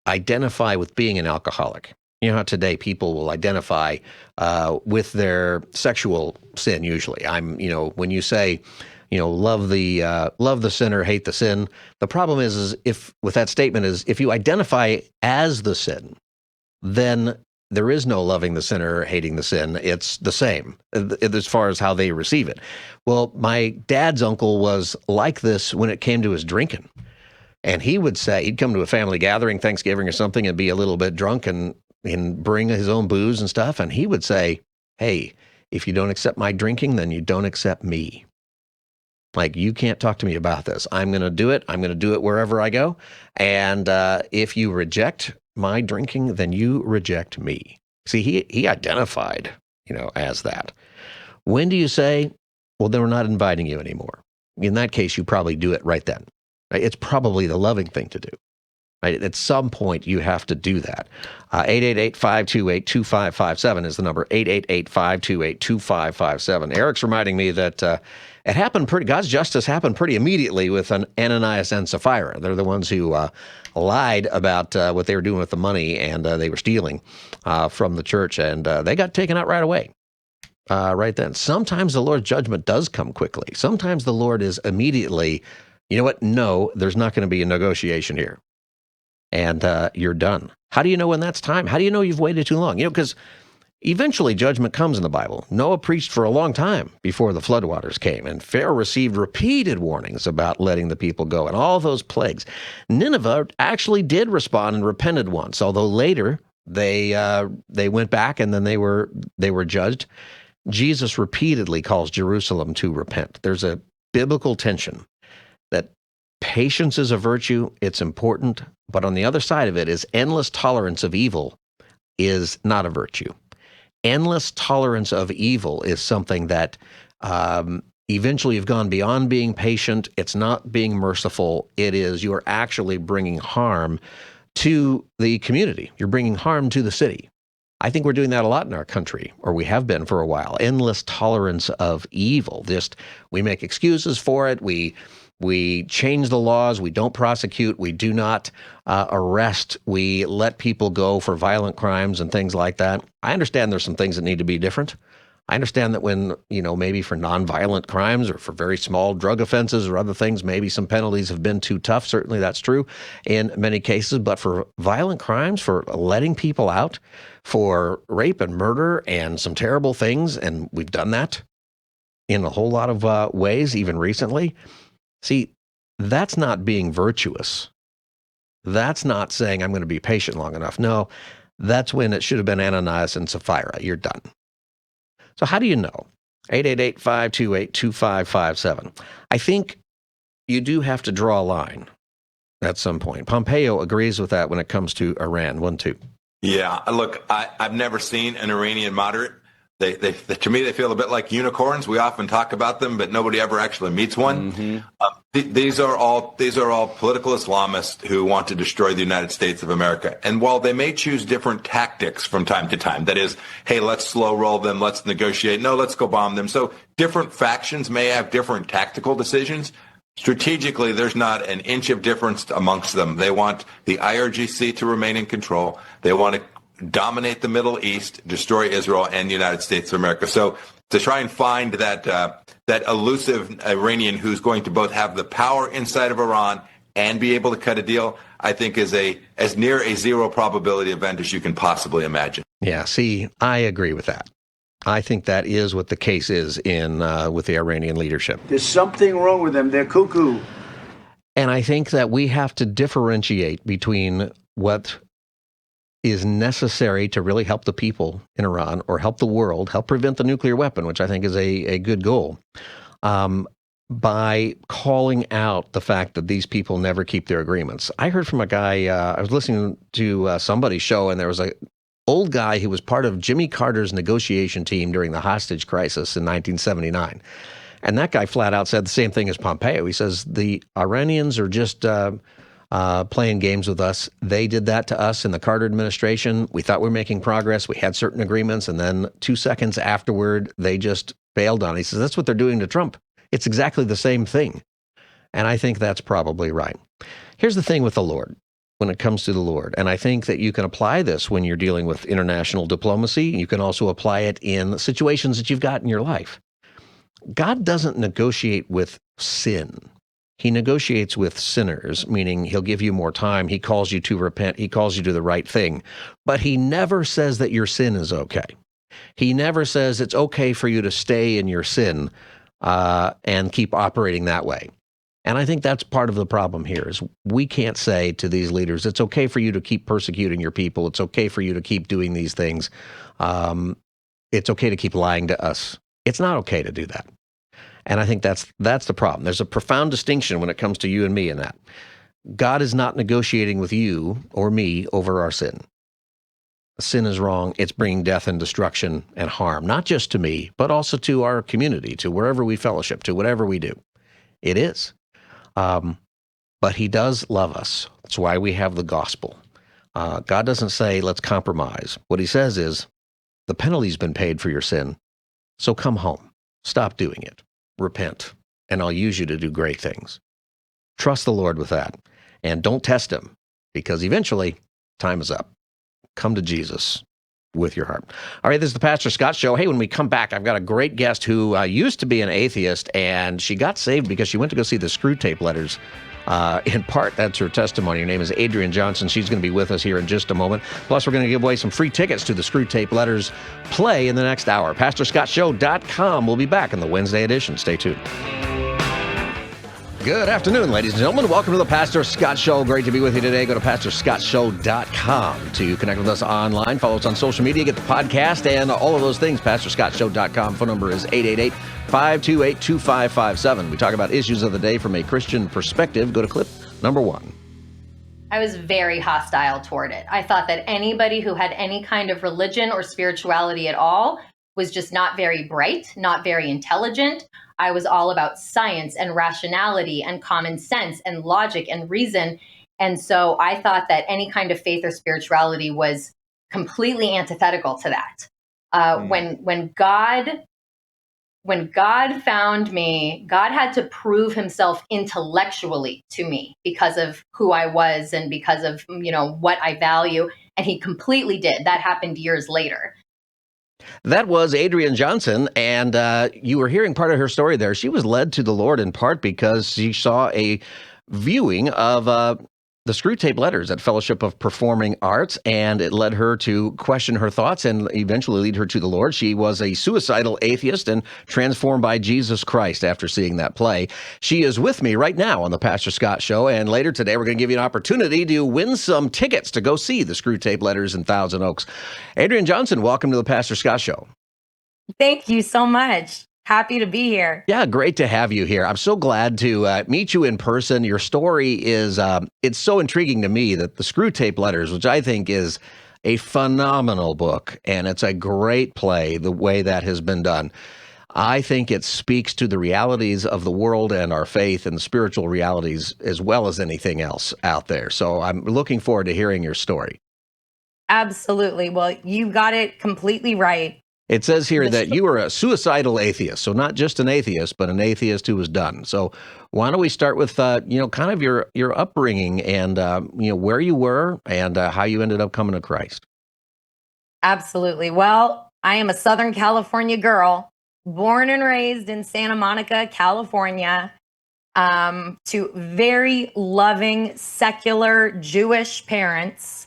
identify with being an alcoholic. You know how today people will identify with their sexual sin. Usually, when you say, love the sinner, hate the sin. The problem is if with that statement is if you identify as the sin, then there is no loving the sinner or hating the sin. It's the same as far as how they receive it. Well, my dad's uncle was like this when it came to his drinking. And he would say, he'd come to a family gathering, Thanksgiving or something, and be a little bit drunk and bring his own booze and stuff. And he would say, hey, if you don't accept my drinking, then you don't accept me. Like, you can't talk to me about this. I'm going to do it. I'm going to do it wherever I go. And if you reject my drinking, then you reject me. See, he identified, as that. When do you say, well, then we're not inviting you anymore? In that case, you probably do it right then. Right? It's probably the loving thing to do. Right? At some point, you have to do that. 888-528-2557 is the number. 888-528-2557. Eric's reminding me that it happened God's justice happened pretty immediately with Ananias and Sapphira. They're the ones who lied about what they were doing with the money, and they were stealing from the church, and they got taken out right away. Right then. Sometimes the Lord's judgment does come quickly. Sometimes the Lord is immediately, you know what? No, there's not going to be a negotiation here. And you're done. How do you know when that's time? How do you know you've waited too long? Because eventually judgment comes in the Bible. Noah preached for a long time before the floodwaters came, and Pharaoh received repeated warnings about letting the people go and all those plagues. Nineveh actually did respond and repented once, although later they went back and then they were judged. Jesus repeatedly calls Jerusalem to repent. There's a biblical tension that patience is a virtue, it's important, but on the other side of it is endless tolerance of evil is not a virtue. Endless tolerance of evil is something that eventually you've gone beyond being patient. It's not being merciful. It is you are actually bringing harm to the community. You're bringing harm to the city. I think we're doing that a lot in our country, or we have been for a while. Endless tolerance of evil. Just we make excuses for it. We change the laws. We don't prosecute. We do not arrest. We let people go for violent crimes and things like that. I understand there's some things that need to be different. I understand that when, maybe for nonviolent crimes or for very small drug offenses or other things, maybe some penalties have been too tough. Certainly that's true in many cases. But for violent crimes, for letting people out, for rape and murder and some terrible things, and we've done that in a whole lot of ways, even recently. See, that's not being virtuous. That's not saying I'm going to be patient long enough. No, that's when it should have been Ananias and Sapphira. You're done. So how do you know? 888-528-2557. I think you do have to draw a line at some point. Pompeo agrees with that when it comes to Iran. 1-2. Yeah, look, I've never seen an Iranian moderate. They to me, they feel a bit like unicorns. We often talk about them, but nobody ever actually meets one. Mm-hmm. These are all political Islamists who want to destroy the United States of America. And while they may choose different tactics from time to time, that is, hey, let's slow roll them, let's negotiate, no, let's go bomb them. So different factions may have different tactical decisions. Strategically, there's not an inch of difference amongst them. They want the IRGC to remain in control. They want to dominate the Middle East, destroy Israel and the United States of America. So to try and find that elusive Iranian who's going to both have the power inside of Iran and be able to cut a deal, I think is as near a zero probability event as you can possibly imagine. Yeah, see, I agree with that. I think that is what the case is with the Iranian leadership. There's something wrong with them. They're cuckoo. And I think that we have to differentiate between what is necessary to really help the people in Iran or help the world, help prevent the nuclear weapon, which I think is a good goal, by calling out the fact that these people never keep their agreements. I heard from a guy, I was listening to somebody's show, and there was a old guy who was part of Jimmy Carter's negotiation team during the hostage crisis in 1979. And that guy flat out said the same thing as Pompeo. He says the Iranians are just playing games with us. They did that to us in the Carter administration. We thought we were making progress. We had certain agreements, and then 2 seconds afterward, they just bailed on it. He says, that's what they're doing to Trump. It's exactly the same thing. And I think that's probably right. Here's the thing with the Lord, when it comes to the Lord, and I think that you can apply this when you're dealing with international diplomacy. You can also apply it in situations that you've got in your life. God doesn't negotiate with sin. He negotiates with sinners, meaning he'll give you more time. He calls you to repent. He calls you to the right thing. But he never says that your sin is okay. He never says it's okay for you to stay in your sin and keep operating that way. And I think that's part of the problem here is we can't say to these leaders, it's okay for you to keep persecuting your people. It's okay for you to keep doing these things. It's okay to keep lying to us. It's not okay to do that. And I think that's the problem. There's a profound distinction when it comes to you and me in that. God is not negotiating with you or me over our sin. Sin is wrong. It's bringing death and destruction and harm, not just to me, but also to our community, to wherever we fellowship, to whatever we do. It is. But he does love us. That's why we have the gospel. God doesn't say, let's compromise. What he says is, the penalty's been paid for your sin, so come home. Stop doing it. Repent, and I'll use you to do great things. Trust the Lord with that, and don't test him, because eventually, time is up. Come to Jesus with your heart. All right, this is the Pastor Scott Show. Hey, when we come back, I've got a great guest who used to be an atheist, and she got saved because she went to go see the Screw Tape Letters. In part, that's her testimony. Her name is Andrienne Johnson. She's going to be with us here in just a moment. Plus, we're going to give away some free tickets to the Screw Tape Letters play in the next hour. PastorScottShow.com. We'll be back in the Wednesday edition. Stay tuned. Good afternoon, ladies and gentlemen. Welcome to the Pastor Scott Show. Great to be with you today. Go to PastorScottShow.com to connect with us online. Follow us on social media. Get the podcast and all of those things. PastorScottShow.com. Phone number is 888-528-2557. We talk about issues of the day from a Christian perspective. Go to clip number 1. I was very hostile toward it. I thought that anybody who had any kind of religion or spirituality at all was just not very bright, not very intelligent. I was all about science and rationality and common sense and logic and reason. And so I thought that any kind of faith or spirituality was completely antithetical to that. When God found me, God had to prove himself intellectually to me because of who I was and because of, what I value. And he completely did. That happened years later. That was Andrienne Johnson, and you were hearing part of her story there. She was led to the Lord in part because she saw a viewing of the Screw Tape Letters at Fellowship of Performing Arts, and it led her to question her thoughts and eventually lead her to the Lord. She was a suicidal atheist and transformed by Jesus Christ after seeing that play. She is with me right now on the Pastor Scott Show, and later today we're going to give you an opportunity to win some tickets to go see the Screw Tape Letters in Thousand Oaks. Andrienne Johnson, welcome to the Pastor Scott Show. Thank you so much. Happy to be here. Yeah, great to have you here. I'm so glad to meet you in person. Your story is, it's so intriguing to me that the Screw Tape Letters, which I think is a phenomenal book, and it's a great play, the way that has been done. I think it speaks to the realities of the world and our faith and the spiritual realities as well as anything else out there. So I'm looking forward to hearing your story. Absolutely. Well, you got it completely right. It says here that you are a suicidal atheist. So not just an atheist, but an atheist who was done. So why don't we start with, kind of your upbringing and, where you were and how you ended up coming to Christ. Absolutely. Well, I am a Southern California girl, born and raised in Santa Monica, California, to very loving, secular Jewish parents.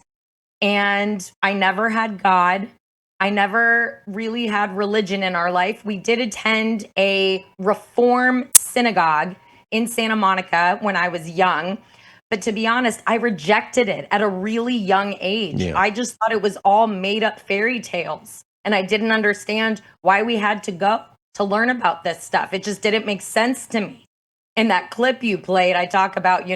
And I never had God. I never really had religion in our life. We did attend a Reform synagogue in Santa Monica when I was young. But to be honest, I rejected it at a really young age. Yeah. I just thought it was all made up fairy tales. And I didn't understand why we had to go to learn about this stuff. It just didn't make sense to me. In that clip you played, I talk about,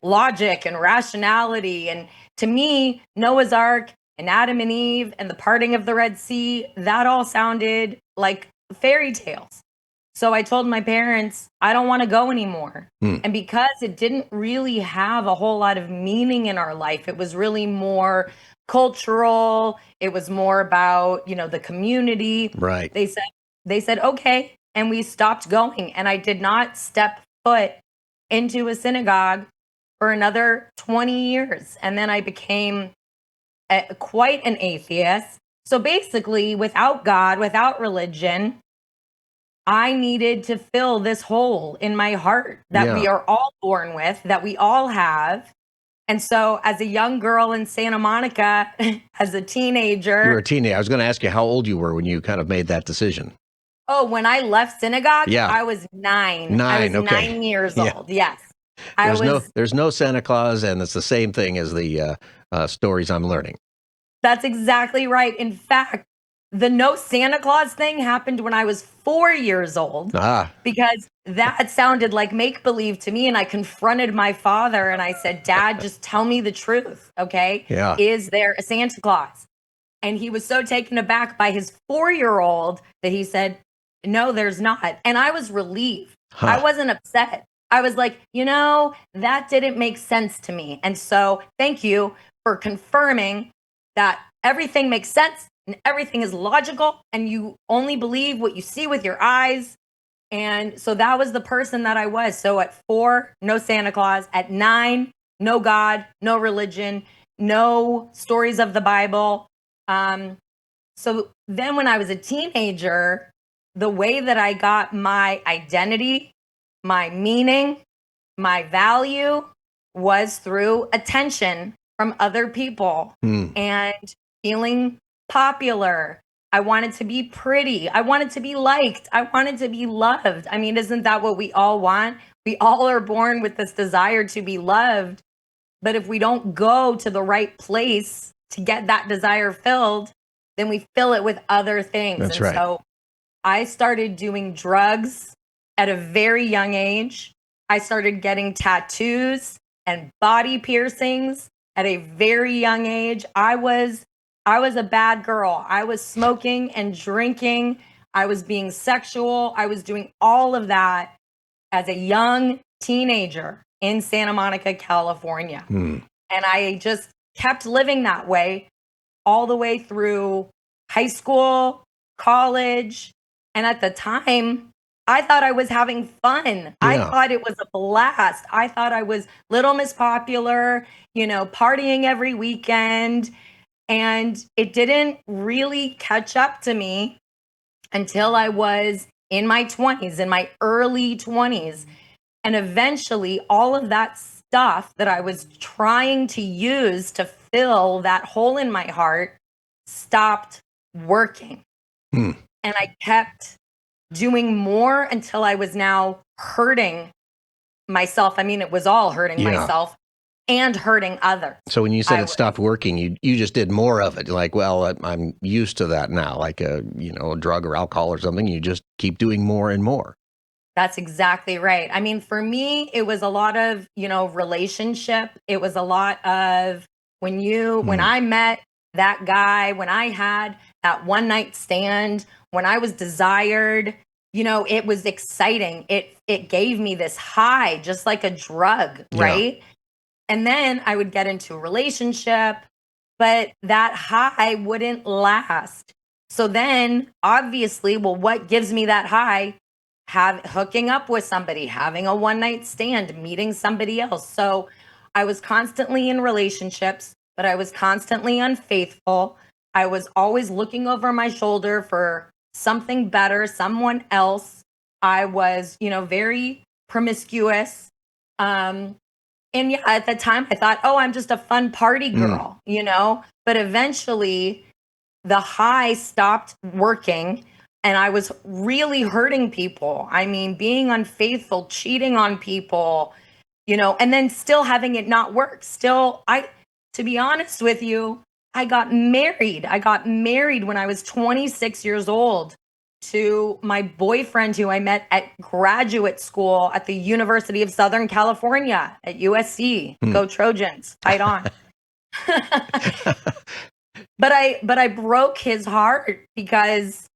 logic and rationality. And to me, Noah's Ark and Adam and Eve and the parting of the Red Sea, that all sounded like fairy tales. So I told my parents, I don't want to go anymore. And because it didn't really have a whole lot of meaning in our life, it was really more cultural. It was more about, the community. Right. They said, okay. And we stopped going. And I did not step foot into a synagogue for another 20 years. And then I became quite an atheist. So basically, without God, without religion, I needed to fill this hole in my heart that we are all born with, that we all have. And so as a young girl in Santa Monica, as a teenager. You were a teenager. I was going to ask you how old you were when you kind of made that decision. Oh, when I left synagogue, Yeah. I was 9. I was okay. 9 years old. Yes. There's no Santa Claus, and it's the same thing as the stories I'm learning. That's exactly right. In fact, the no Santa Claus thing happened when I was 4 years old because that sounded like make-believe to me. And I confronted my father and I said, Dad, just tell me the truth. Okay. Yeah. Is there a Santa Claus? And he was so taken aback by his 4-year-old that he said, no, there's not. And I was relieved. I wasn't upset. I was like, that didn't make sense to me. And so thank you for confirming that everything makes sense and everything is logical and you only believe what you see with your eyes. And so that was the person that I was. So at 4, no Santa Claus. At 9, no God, no religion, no stories of the Bible. So then when I was a teenager, the way that I got my identity, my meaning, my value was through attention from other people and feeling popular. I wanted to be pretty. I wanted to be liked. I wanted to be loved. I mean, isn't that what we all want? We all are born with this desire to be loved. But if we don't go to the right place to get that desire filled, then we fill it with other things. That's right. So I started doing drugs at a very young age. I started getting tattoos and body piercings at a very young age. I was a bad girl. I was smoking and drinking. I was being sexual. I was doing all of that as a young teenager in Santa Monica, California. And I just kept living that way all the way through high school, college. And at the time, I thought I was having fun. I thought it was a blast. I thought I was Little Miss Popular, partying every weekend. And it didn't really catch up to me until I was in my 20s, in my early 20s. And eventually, all of that stuff that I was trying to use to fill that hole in my heart stopped working. And I kept doing more until I was now hurting myself. I mean, it was all hurting myself and hurting others. So when you said it stopped working, you just did more of it. Like, well, I'm used to that now, like a drug or alcohol or something. You just keep doing more and more. That's exactly right. I mean, for me, it was a lot of, relationship. It was a lot of when I met that guy, when I had that one night stand, when I was desired, it was exciting. It gave me this high, just like a drug, right? And then I would get into a relationship, but that high wouldn't last. So then obviously, what gives me that high? Hooking up with somebody, having a one night stand, meeting somebody else. So I was constantly in relationships, but I was constantly unfaithful. I was always looking over my shoulder for something better, someone else. I was, very promiscuous. And at the time I thought, I'm just a fun party girl, but eventually the high stopped working and I was really hurting people. I mean, being unfaithful, cheating on people, and then still having it not work. To be honest with you, I got married. I got married when I was 26 years old to my boyfriend who I met at graduate school at the University of Southern California at USC. Go Trojans, fight on. But I broke his heart because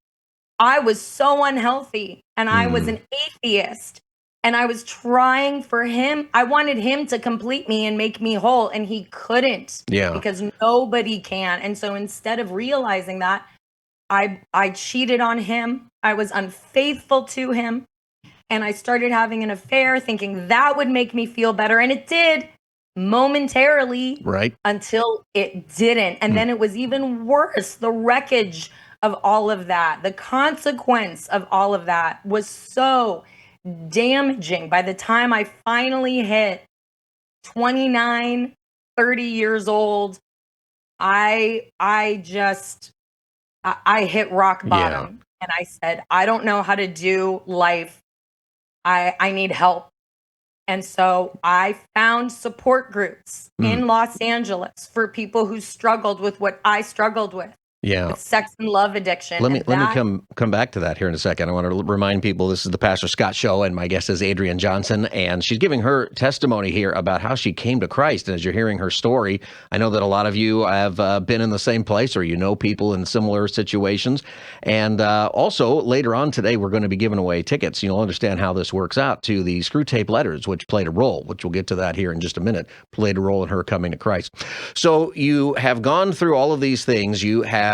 I was so unhealthy and I was an atheist. And I was trying for him. I wanted him to complete me and make me whole, and he couldn't. Yeah. Because nobody can. And so instead of realizing that, I cheated on him. I was unfaithful to him. And I started having an affair thinking that would make me feel better. And it did momentarily. Right. Until it didn't. And then it was even worse. The wreckage of all of that, the consequence of all of that was so damaging. By the time I finally hit 29, 30 years old, I hit rock bottom. And I said, I don't know how to do life. I need help. And so I found support groups in Los Angeles for people who struggled with what I struggled with. With sex and love addiction. Let me come back to that here in a second. I want to remind people this is the Pastor Scott Show, and my guest is Andrienne Johnson, and she's giving her testimony here about how she came to Christ. And as you're hearing her story, I know that a lot of you have been in the same place, or you know people in similar situations. And also later on today, we're going to be giving away tickets. You'll understand how this works out to the Screw Tape Letters, which played a role, which we'll get to that here in just a minute. Played a role in her coming to Christ. So you have gone through all of these things. You have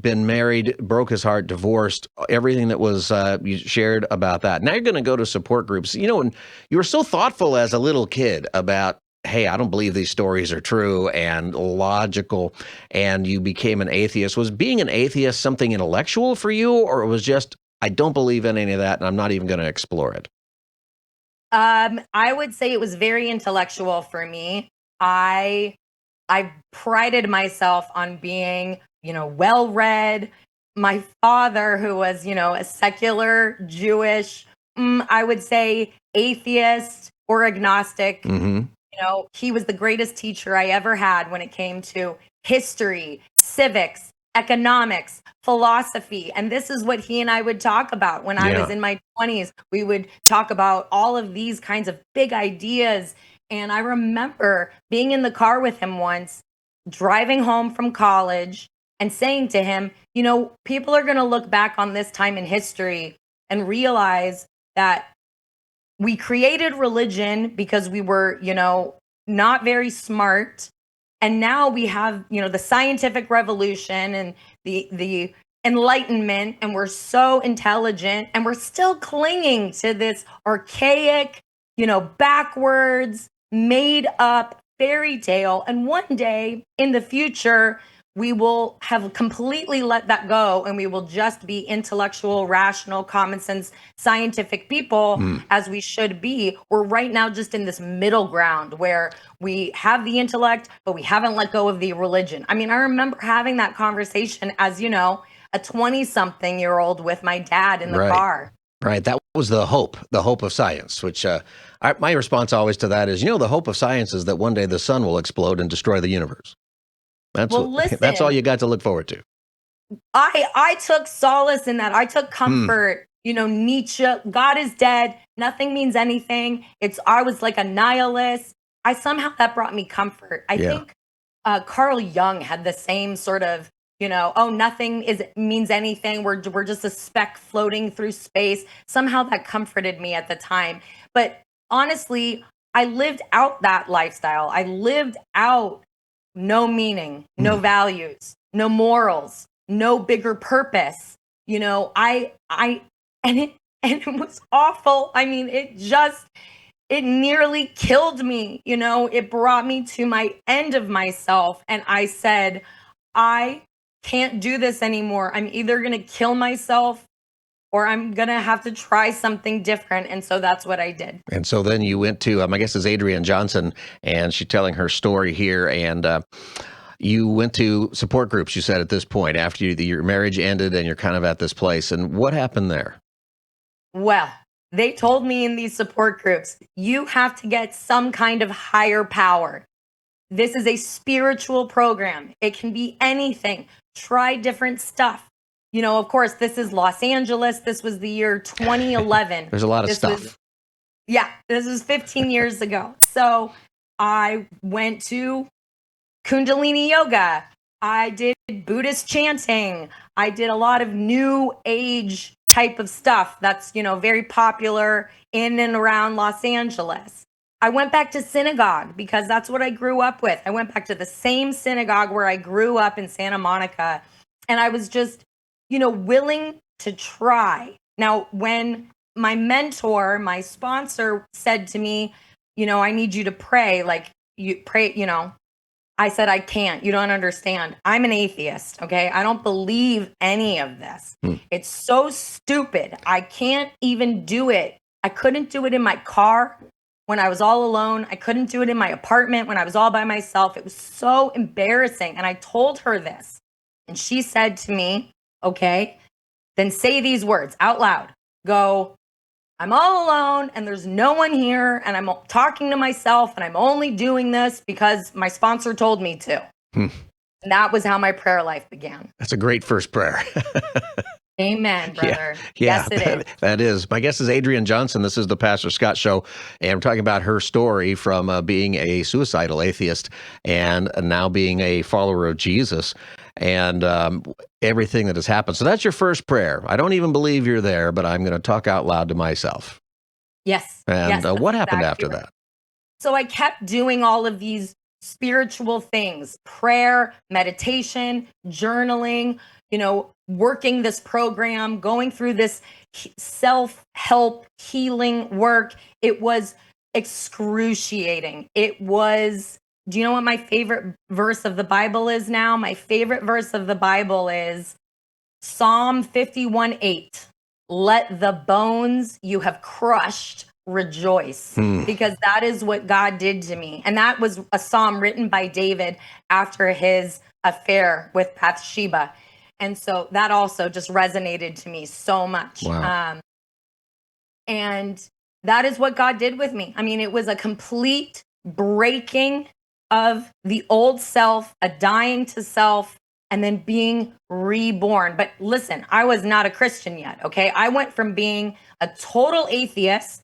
been married, broke his heart, divorced, everything that was you shared about that. Now you're going to go to support groups. You know, and you were so thoughtful as a little kid about, hey, I don't believe these stories are true and logical, and you became an atheist. Was being an atheist something intellectual for you, or it was just, I don't believe in any of that and I'm not even going to explore it? I would say it was very intellectual for me. I prided myself on being, well-read. My father, who was, a secular Jewish, I would say atheist or agnostic, he was the greatest teacher I ever had when it came to history, civics, economics, philosophy. And this is what he and I would talk about when I was in my 20s. We would talk about all of these kinds of big ideas. And I remember being in the car with him once, driving home from college, and saying to him, people are going to look back on this time in history and realize that we created religion because we were, not very smart. And now we have, the scientific revolution and the Enlightenment, and we're so intelligent, and we're still clinging to this archaic, backwards, made up fairy tale. And one day in the future, we will have completely let that go, and we will just be intellectual, rational, common sense, scientific people as we should be. We're right now just in this middle ground where we have the intellect, but we haven't let go of the religion. I mean, I remember having that conversation as, a 20-something-year-old with my dad in the car. Right. That was the hope of science, which my response always to that is, the hope of science is that one day the sun will explode and destroy the universe. That's all you got to look forward to. I took solace in that. I took comfort. Nietzsche, God is dead. Nothing means anything. I was like a nihilist. Somehow that brought me comfort. I think Carl Jung had the same sort of, nothing means anything. We're just a speck floating through space. Somehow that comforted me at the time. But honestly, I lived out that lifestyle. I lived out no meaning, no values, no morals, no bigger purpose. And it was awful. I mean, it nearly killed me. It brought me to my end of myself. And I said, I can't do this anymore. I'm either going to kill myself or I'm going to have to try something different. And so that's what I did. And so then you went to, my guest is Andrienne Johnson, and she's telling her story here. And you went to support groups, you said, at this point, after your marriage ended and you're kind of at this place. And what happened there? Well, they told me in these support groups, you have to get some kind of higher power. This is a spiritual program. It can be anything. Try different stuff. Of course, this is Los Angeles. This was the year 2011. There's a lot of stuff. This was 15 years ago. So I went to Kundalini yoga. I did Buddhist chanting. I did a lot of new age type of stuff that's, very popular in and around Los Angeles. I went back to synagogue because that's what I grew up with. I went back to the same synagogue where I grew up in Santa Monica. And I was just, willing to try. Now, when my mentor, my sponsor said to me, I need you to pray, like you pray, I said, I can't. You don't understand. I'm an atheist. Okay. I don't believe any of this. It's so stupid. I can't even do it. I couldn't do it in my car when I was all alone. I couldn't do it in my apartment when I was all by myself. It was so embarrassing. And I told her this. And she said to me, okay, then say these words out loud. Go, I'm all alone and there's no one here and I'm talking to myself and I'm only doing this because my sponsor told me to. And that was how my prayer life began. That's a great first prayer. Amen, brother. Yeah, Yes, it is. That is. My guest is Andrienne Johnson. This is the Pastor Scott Show, and we're talking about her story from being a suicidal atheist and now being a follower of Jesus, and everything that has happened. So that's your first prayer. I don't even believe you're there, but I'm going to talk out loud to myself. Yes. And yes, what happened exactly after right. that? So I kept doing all of these spiritual things, prayer, meditation, journaling, working this program, going through this self-help healing work. It was excruciating. It was, do you know what my favorite verse of the Bible is now? My favorite verse of the Bible is Psalm 51:8. Let the bones you have crushed rejoice, because that is what God did to me. And that was a psalm written by David after his affair with Bathsheba. And so that also just resonated to me so much. Wow. And that is what God did with me. I mean, it was a complete breaking of the old self, a dying to self, and then being reborn. But listen, I was not a Christian yet, okay? I went from being a total atheist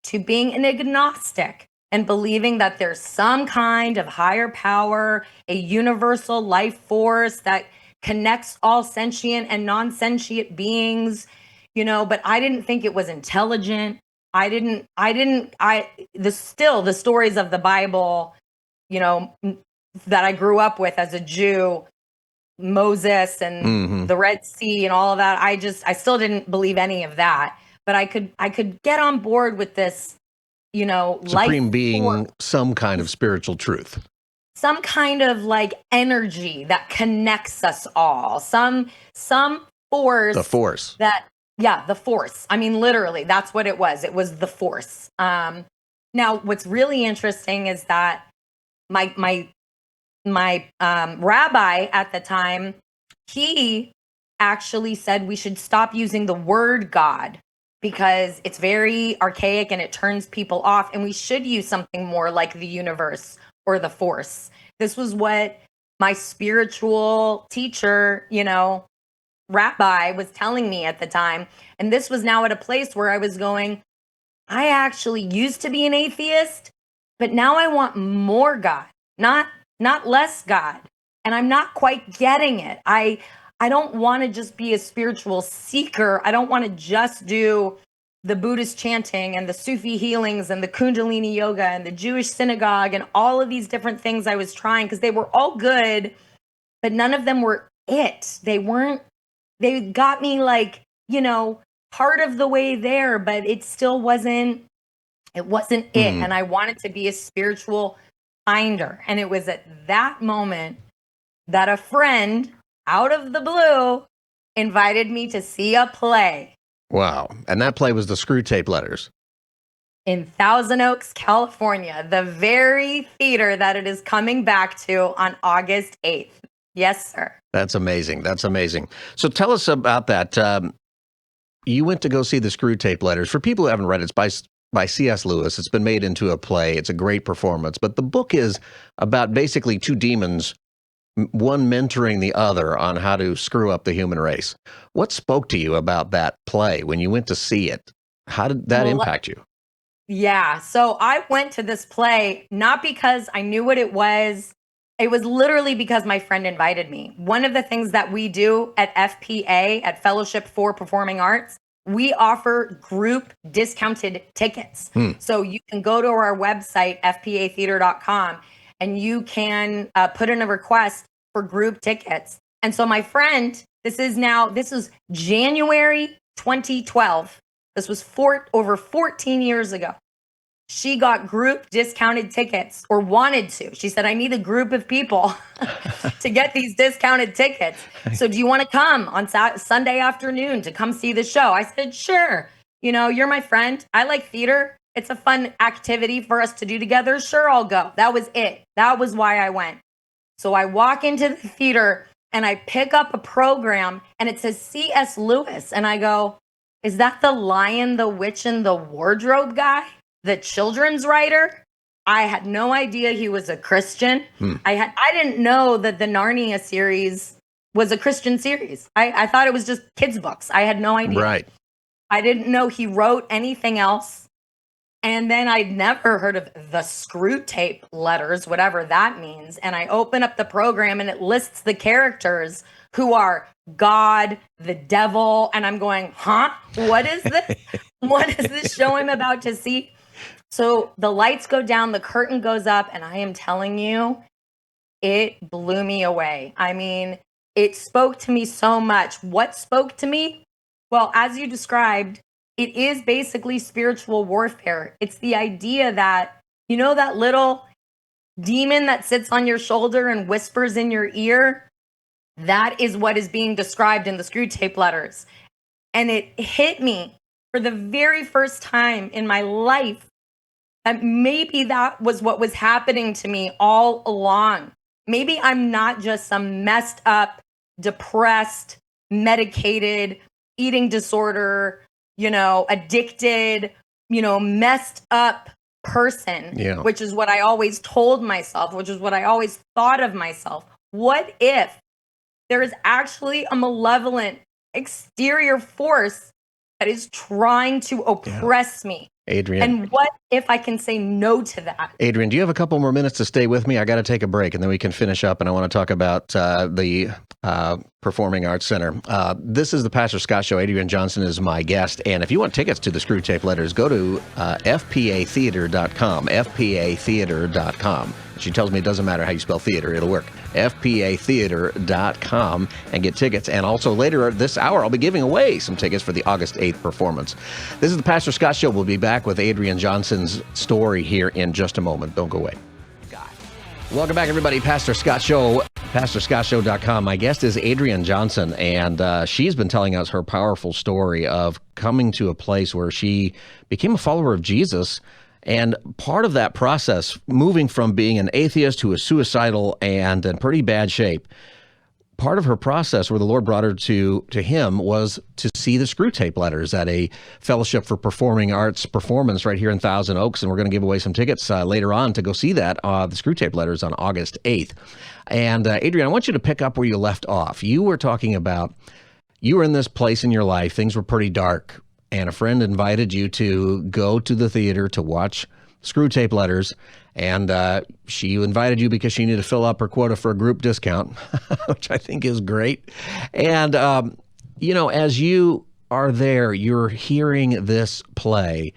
to being an agnostic and believing that there's some kind of higher power, a universal life force that connects all sentient and non-sentient beings, but I didn't think it was intelligent. The stories of the Bible, that I grew up with as a Jew, Moses and the Red Sea and all of that. I still didn't believe any of that, but I could get on board with this, Supreme life being, force, some kind of spiritual truth. some kind of like energy that connects us all, some force. The force. The force. I mean, literally, that's what it was. It was the force. Now, what's really interesting is that my rabbi at the time, he actually said we should stop using the word God because it's very archaic and it turns people off, and we should use something more like the universe or the force. This was what my spiritual teacher, rabbi was telling me at the time. And this was now at a place where I was going, I actually used to be an atheist, but now I want more God, not less God. And I'm not quite getting it. I don't want to just be a spiritual seeker. I don't want to just do the Buddhist chanting and the Sufi healings and the Kundalini yoga and the Jewish synagogue and all of these different things I was trying, because they were all good, but none of them were it. They got me like, part of the way there, but it still wasn't it. And I wanted to be a spiritual finder. And it was at that moment that a friend out of the blue invited me to see a play. Wow. And that play was the Screw Tape Letters. In Thousand Oaks, California, the very theater that it is coming back to on August 8th. Yes, sir. That's amazing. That's amazing. So tell us about that. You went to go see the Screw Tape Letters. For people who haven't read it, it's by C.S. Lewis. It's been made into a play. It's a great performance. But the book is about basically two demons, one mentoring the other on how to screw up the human race. What spoke to you about that play when you went to see it? How did that impact you? Yeah. So I went to this play not because I knew what it was. It was literally because my friend invited me. One of the things that we do at FPA, at Fellowship for Performing Arts, we offer group discounted tickets. So you can go to our website, fpatheater.com, and you can put in a request for group tickets. And so my friend, this is January 2012. This was over 14 years ago. She got group discounted tickets, or wanted to. She said, I need a group of people to get these discounted tickets. So do you want to come on Sunday afternoon to come see the show? I said, sure. You know, you're my friend. I like theater. It's a fun activity for us to do together. Sure, I'll go. That was it. That was why I went. So I walk into the theater and I pick up a program and it says C.S. Lewis. And I go, is that the Lion, the Witch, and the Wardrobe guy? The children's writer? I had no idea he was a Christian. I didn't know that the Narnia series was a Christian series. I thought it was just kids' books. I had no idea. Right. I didn't know he wrote anything else. And then I'd never heard of the screw tape letters, whatever that means. And I open up the program and it lists the characters who are God, the devil. And I'm going, huh? What is this? What is this show I'm about to see? So the lights go down, the curtain goes up, and I am telling you, it blew me away. I mean, it spoke to me so much. What spoke to me? Well, as you described, it is basically spiritual warfare. It's the idea that, you know, that little demon that sits on your shoulder and whispers in your ear? That is what is being described in the screw tape letters. And it hit me for the very first time in my life that maybe that was what was happening to me all along. Maybe I'm not just some messed up, depressed, medicated, eating disorder, addicted, messed up person, which is what I always told myself, which is what I always thought of myself. What if there is actually a malevolent exterior force that is trying to oppress me? Andrienne. And what if I can say no to that? Andrienne, do you have a couple more minutes to stay with me? I got to take a break and then we can finish up. And I want to talk about the Performing Arts Center. This is the Pastor Scott Show. Andrienne Johnson is my guest. And if you want tickets to the Screw Tape Letters, go to fpatheater.com, fpatheater.com. She tells me it doesn't matter how you spell theater, it'll work. fpatheater.com and get tickets. And also later this hour, I'll be giving away some tickets for the August 8th performance. This is the Pastor Scott Show. We'll be back with Andrienne Johnson's story here in just a moment. Don't go away. Welcome back, everybody. Pastor Scott Show, pastorscottshow.com. My guest is Andrienne Johnson, and she's been telling us her powerful story of coming to a place where she became a follower of Jesus. And part of that process, moving from being an atheist who was suicidal and in pretty bad shape, part of her process where the Lord brought her to him was to see the Screw Tape Letters at a Fellowship for Performing Arts performance right here in Thousand Oaks. And we're going to give away some tickets later on to go see that, the Screw Tape Letters on August 8th. And Andrienne, I want you to pick up where you left off. You were talking about, you were in this place in your life, things were pretty dark, and a friend invited you to go to the theater to watch Screw Tape Letters, and she invited you because she needed to fill up her quota for a group discount, which I think is great. And, as you are there, you're hearing this play,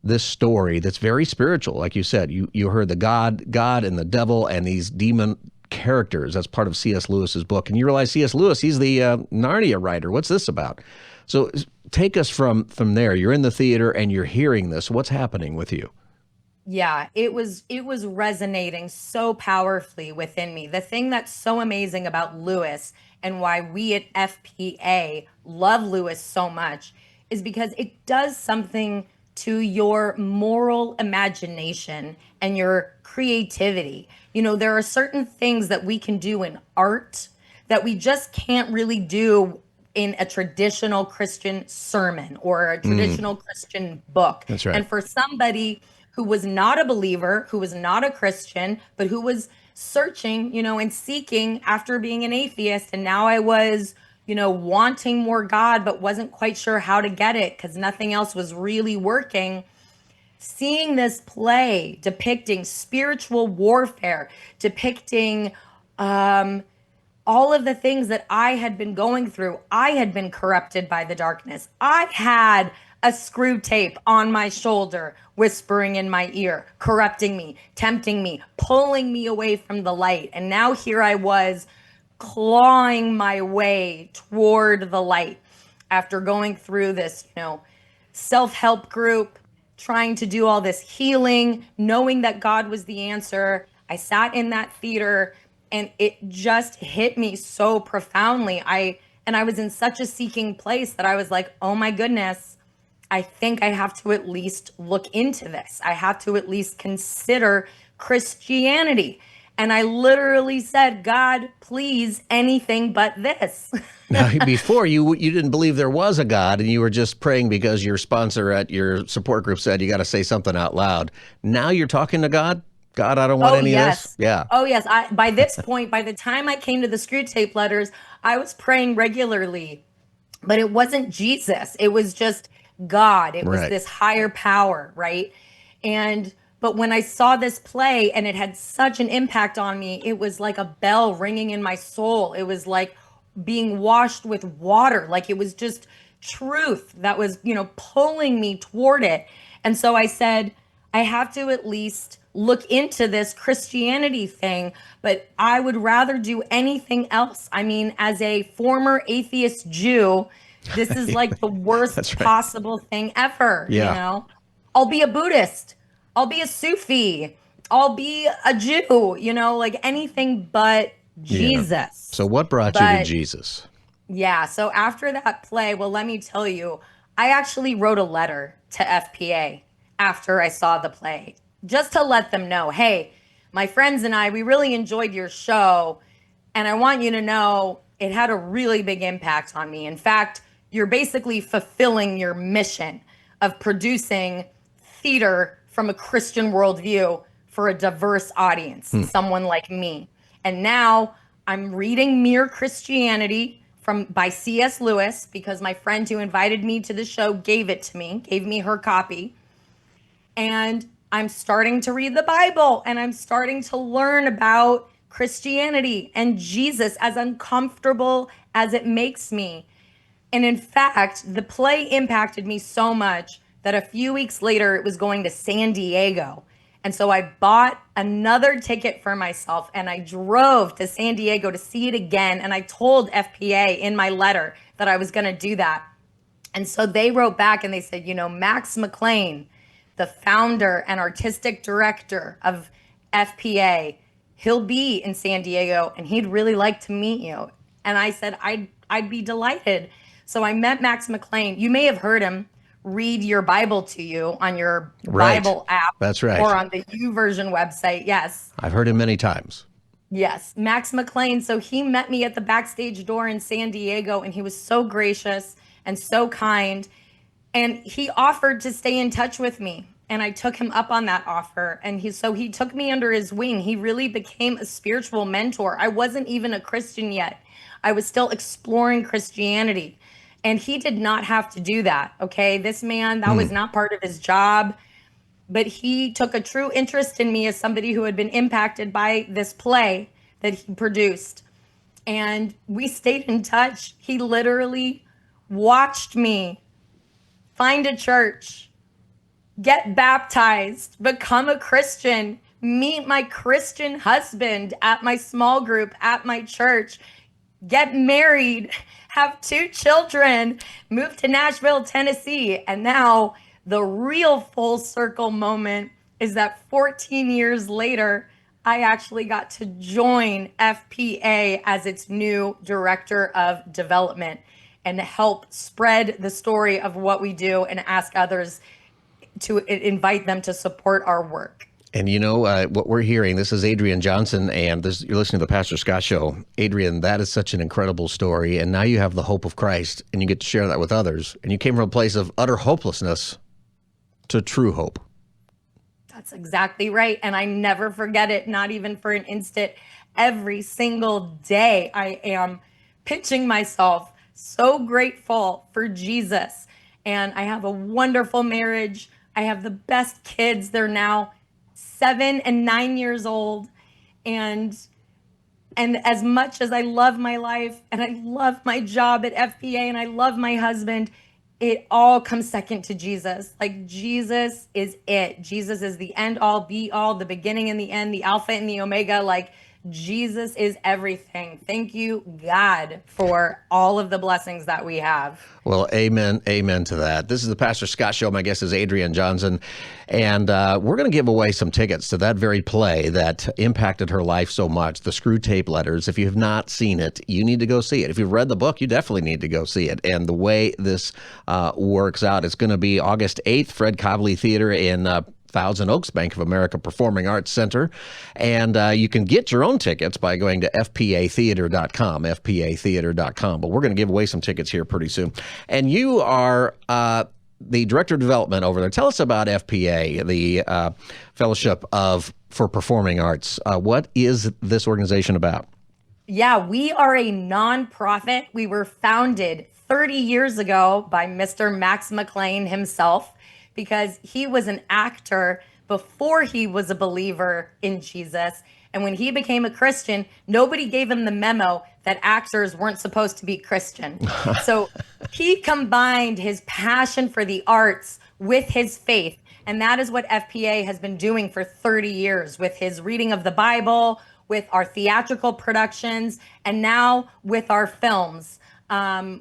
this story that's very spiritual. Like you said, you heard the God and the devil and these demon characters. That's part of C.S. Lewis's book. And you realize C.S. Lewis, he's the Narnia writer. What's this about? So take us from there. You're in the theater and you're hearing this. What's happening with you? Yeah, it was resonating so powerfully within me. The thing that's so amazing about Lewis and why we at FPA love Lewis so much is because it does something to your moral imagination and your creativity. There are certain things that we can do in art that we just can't really do in a traditional Christian sermon or a traditional Christian book. That's right. And for somebody who was not a believer, who was not a Christian, but who was searching, and seeking after being an atheist. And now I was, wanting more God, but wasn't quite sure how to get it because nothing else was really working. Seeing this play depicting spiritual warfare, depicting all of the things that I had been going through, I had been corrupted by the darkness. I had a screw tape on my shoulder, whispering in my ear, corrupting me, tempting me, pulling me away from the light. And now here I was clawing my way toward the light after going through this, self-help group, trying to do all this healing, knowing that God was the answer. I sat in that theater and it just hit me so profoundly. I was in such a seeking place that I was like, oh my goodness, I think I have to at least look into this. I have to at least consider Christianity. And I literally said, God, please, anything but this. Now, before you didn't believe there was a God, and you were just praying because your sponsor at your support group said you got to say something out loud. Now you're talking to God? God, I don't want any of this. Yeah. Oh, yes. By this point, by the time I came to the screw tape letters, I was praying regularly, but it wasn't Jesus. It was just God. It was this higher power, right? But when I saw this play and it had such an impact on me, it was like a bell ringing in my soul. It was like being washed with water. Like it was just truth that was, pulling me toward it. And so I said, I have to at least look into this Christianity thing, but I would rather do anything else. I mean, as a former atheist Jew, this is like the worst possible thing ever. I'll be a Buddhist. I'll be a Sufi. I'll be a Jew, like anything but Jesus. Yeah. So what brought you to Jesus? Yeah. So after that play, well, let me tell you, I actually wrote a letter to FPA after I saw the play, just to let them know, hey, my friends and I, we really enjoyed your show. And I want you to know it had a really big impact on me. In fact, you're basically fulfilling your mission of producing theater from a Christian worldview for a diverse audience, someone like me. And now I'm reading Mere Christianity by C.S. Lewis because my friend who invited me to the show gave me her copy. And I'm starting to read the Bible and I'm starting to learn about Christianity and Jesus, as uncomfortable as it makes me. And in fact, the play impacted me so much that a few weeks later, it was going to San Diego. And so I bought another ticket for myself and I drove to San Diego to see it again. And I told FPA in my letter that I was going to do that. And so they wrote back and they said, Max McLean, the founder and artistic director of FPA, he'll be in San Diego and he'd really like to meet you. And I said, I'd be delighted. So I met Max McLean. You may have heard him read your Bible to you on your Bible app. That's right. Or on the YouVersion website. Yes. I've heard him many times. Yes. Max McLean. So he met me at the backstage door in San Diego and he was so gracious and so kind. And he offered to stay in touch with me. And I took him up on that offer. And he took me under his wing. He really became a spiritual mentor. I wasn't even a Christian yet. I was still exploring Christianity. And he did not have to do that, okay? This man, that was not part of his job. But he took a true interest in me as somebody who had been impacted by this play that he produced. And we stayed in touch. He literally watched me find a church, get baptized, become a Christian, meet my Christian husband at my small group at my church, get married, have 2 children, move to Nashville, Tennessee. And now the real full circle moment is that 14 years later, I actually got to join FPA as its new director of development and help spread the story of what we do and ask others to invite them to support our work. And what we're hearing, this is Andrienne Johnson, and you're listening to the Pastor Scott Show. Andrienne, that is such an incredible story. And now you have the hope of Christ, and you get to share that with others. And you came from a place of utter hopelessness to true hope. That's exactly right. And I never forget it, not even for an instant. Every single day, I am pitching myself so grateful for Jesus. And I have a wonderful marriage. I have the best kids. They're now 7 and 9 years old. And And as much as I love my life and I love my job at FPA and I love my husband, it all comes second to Jesus. Like, Jesus is it. Jesus is the end all, be all, the beginning and the end, the Alpha and the Omega. Like, Jesus is everything. Thank you, God, for all of the blessings that we have. Well, amen to that. This is the Pastor Scott Show. My guest is Andrienne Johnson, and we're going to give away some tickets to that very play that impacted her life so much, The Screw Tape Letters. If you have not seen it, you need to go see it. If you've read the book, you definitely need to go see it. And the way this works out, it's going to be August 8th, Fred Cobley Theater in Thousand Oaks, Bank of America Performing Arts Center. And you can get your own tickets by going to fpatheater.com, fpatheater.com. But we're going to give away some tickets here pretty soon. And you are the Director of Development over there. Tell us about FPA, the Fellowship for Performing Arts. What is this organization about? Yeah, we are a nonprofit. We were founded 30 years ago by Mr. Max McLean himself, because he was an actor before he was a believer in Jesus. And when he became a Christian, nobody gave him the memo that actors weren't supposed to be Christian. So he combined his passion for the arts with his faith. And that is what FPA has been doing for 30 years with his reading of the Bible, with our theatrical productions, and now with our films.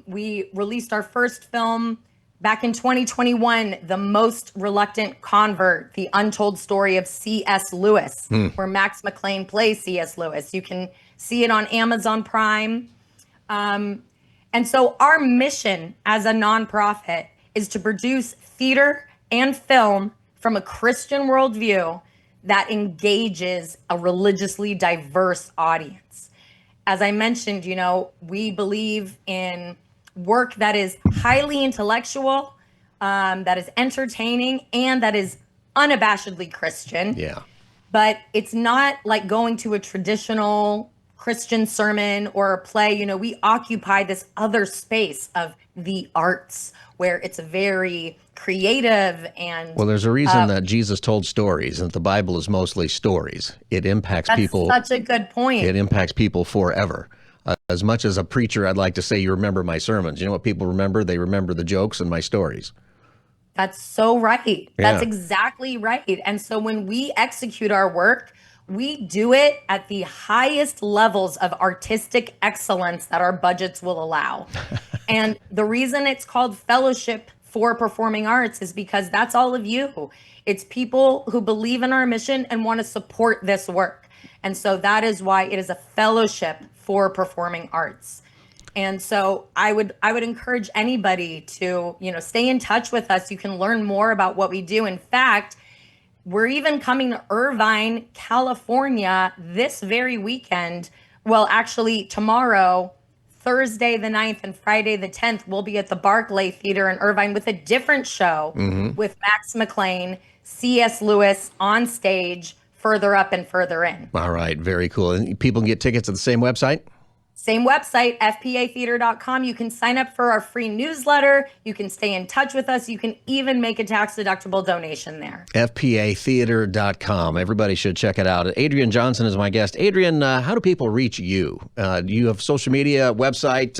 We released our first film back in 2021, The Most Reluctant Convert, the untold story of C.S. Lewis, where Max McLean plays C.S. Lewis. You can see it on Amazon Prime. And so our mission as a nonprofit is to produce theater and film from a Christian worldview that engages a religiously diverse audience. As I mentioned, we believe in work that is highly intellectual, that is entertaining, and that is unabashedly Christian. Yeah. But it's not like going to a traditional Christian sermon or a play. We occupy this other space of the arts where it's very creative and... Well, there's a reason that Jesus told stories, and the Bible is mostly stories. It impacts people... That's such a good point. It impacts people forever. As much as a preacher, I'd like to say you remember my sermons. You know what people remember? They remember the jokes and my stories. That's so right. Yeah. That's exactly right. And so when we execute our work, we do it at the highest levels of artistic excellence that our budgets will allow. And the reason it's called Fellowship for Performing Arts is because that's all of you. It's people who believe in our mission and want to support this work. And so that is why it is a fellowship for performing arts. And so I would encourage anybody to, stay in touch with us. You can learn more about what we do. In fact, we're even coming to Irvine, California this very weekend. Well, actually tomorrow, Thursday the 9th and Friday the 10th, we'll be at the Barclay Theater in Irvine with a different show with Max McLean, C.S. Lewis on stage, further up and further in. All right, very cool. And people can get tickets at the same website? Same website, fpatheater.com. You can sign up for our free newsletter. You can stay in touch with us. You can even make a tax-deductible donation there. fpatheater.com. Everybody should check it out. Andrienne Johnson is my guest. Andrienne, how do people reach you? Do you have social media, website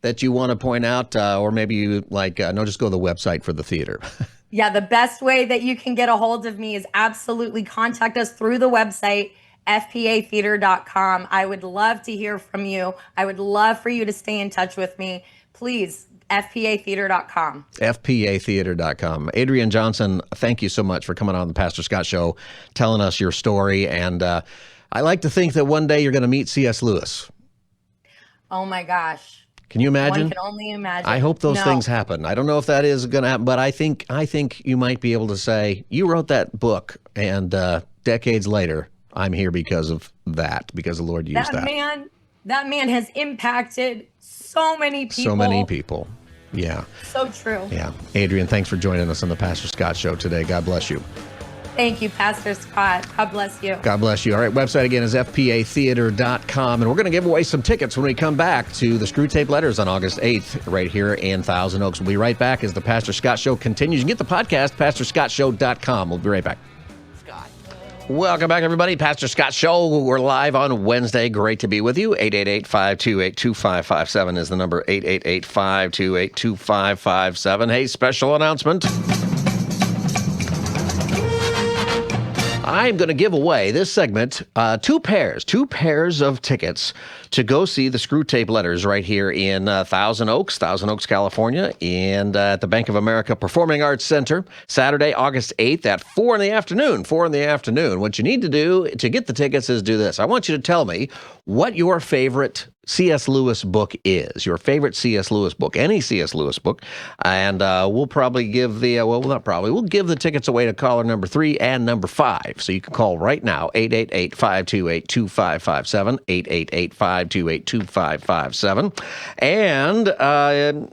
that you want to point out? Or maybe you just go to the website for the theater. Yeah, the best way that you can get a hold of me is absolutely contact us through the website, fpatheater.com. I would love to hear from you. I would love for you to stay in touch with me. Please, fpatheater.com. fpatheater.com. Andrienne Johnson, thank you so much for coming on the Pastor Scott Show, telling us your story. And I like to think that one day you're going to meet C.S. Lewis. Oh, my gosh. Can you imagine? One can only imagine. I hope those things happen. I don't know if that is going to happen, but I think you might be able to say, you wrote that book, and decades later, I'm here because of that, because the Lord used that. That man has impacted so many people. So many people. Yeah. So true. Yeah. Andrienne, thanks for joining us on the Pastor Scott Show today. God bless you. Thank you, Pastor Scott. God bless you. God bless you. All right, website again is fpatheater.com, and we're going to give away some tickets when we come back to the Screw Tape Letters on August 8th right here in Thousand Oaks. We'll be right back as the Pastor Scott Show continues. You can get the podcast, pastorscottshow.com. We'll be right back. Scott. Welcome back, everybody. Pastor Scott Show. We're live on Wednesday. Great to be with you. 888-528-2557 is the number. 888-528-2557. Hey, special announcement. I'm going to give away this segment two pairs of tickets to go see the Screwtape Letters right here in Thousand Oaks, California, and at the Bank of America Performing Arts Center, Saturday, August 8th at 4 in the afternoon. What you need to do to get the tickets is do this. I want you to tell me what your favorite C.S. Lewis book is, your favorite C.S. Lewis book, any C.S. Lewis book, and we'll probably give we'll give the tickets away to caller number 3 and number 5. So you can call right now, 888-528-2557, 888-528-2557, and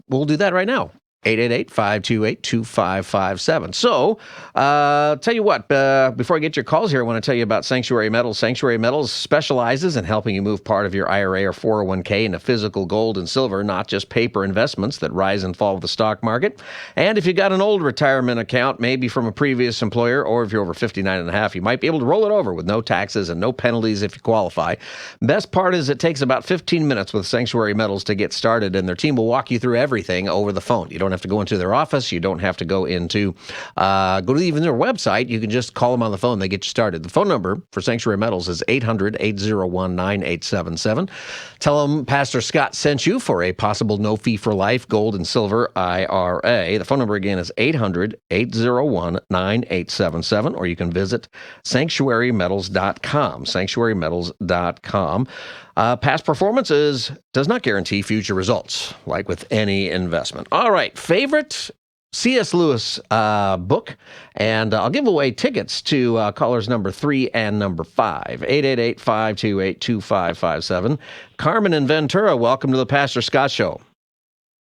we'll do that right now. 888-528-2557. So, tell you what, before I get your calls here, I want to tell you about Sanctuary Metals. Sanctuary Metals specializes in helping you move part of your IRA or 401k into physical gold and silver, not just paper investments that rise and fall with the stock market. And if you got an old retirement account, maybe from a previous employer, or if you're over 59 and a half, you might be able to roll it over with no taxes and no penalties if you qualify. Best part is it takes about 15 minutes with Sanctuary Metals to get started, and their team will walk you through everything over the phone. You don't have to go into their office. You don't have to go into even their website. You can just call them on the phone. They get you started. The phone number for Sanctuary Metals is 800-801-9877. Tell them Pastor Scott sent you for a possible no fee for life gold and silver IRA. The phone number again is 800-801-9877, or you can visit sanctuarymetals.com. Sanctuarymetals.com. Past performance does not guarantee future results, like with any investment. All right, favorite C.S. Lewis book, and I'll give away tickets to callers number 3 and number 5, 888-528-2557. Carmen in Ventura, welcome to the Pastor Scott Show.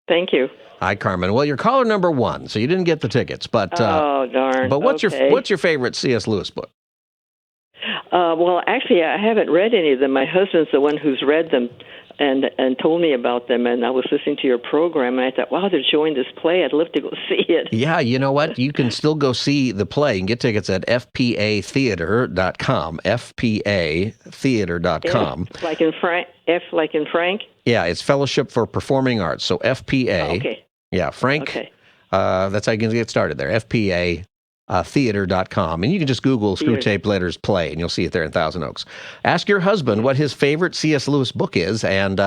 Thank you. Hi, Carmen. Well, you're caller number 1, so you didn't get the tickets, but oh darn! But what's okay. your favorite C.S. Lewis book? Well, actually, I haven't read any of them. My husband's the one who's read them and told me about them, and I was listening to your program, and I thought, wow, they're showing this play. I'd love to go see it. Yeah, you know what? You can still go see the play. You can get tickets at fpatheater.com, fpatheater.com. F like in Frank? Yeah, it's Fellowship for Performing Arts, so FPA. Oh, okay. Yeah, Frank. Okay. That's how you can get started there, FPA. Theater.com, and you can just Google Screwtape Letters play, and you'll see it there in Thousand Oaks. Ask your husband what his favorite C.S. Lewis book is, and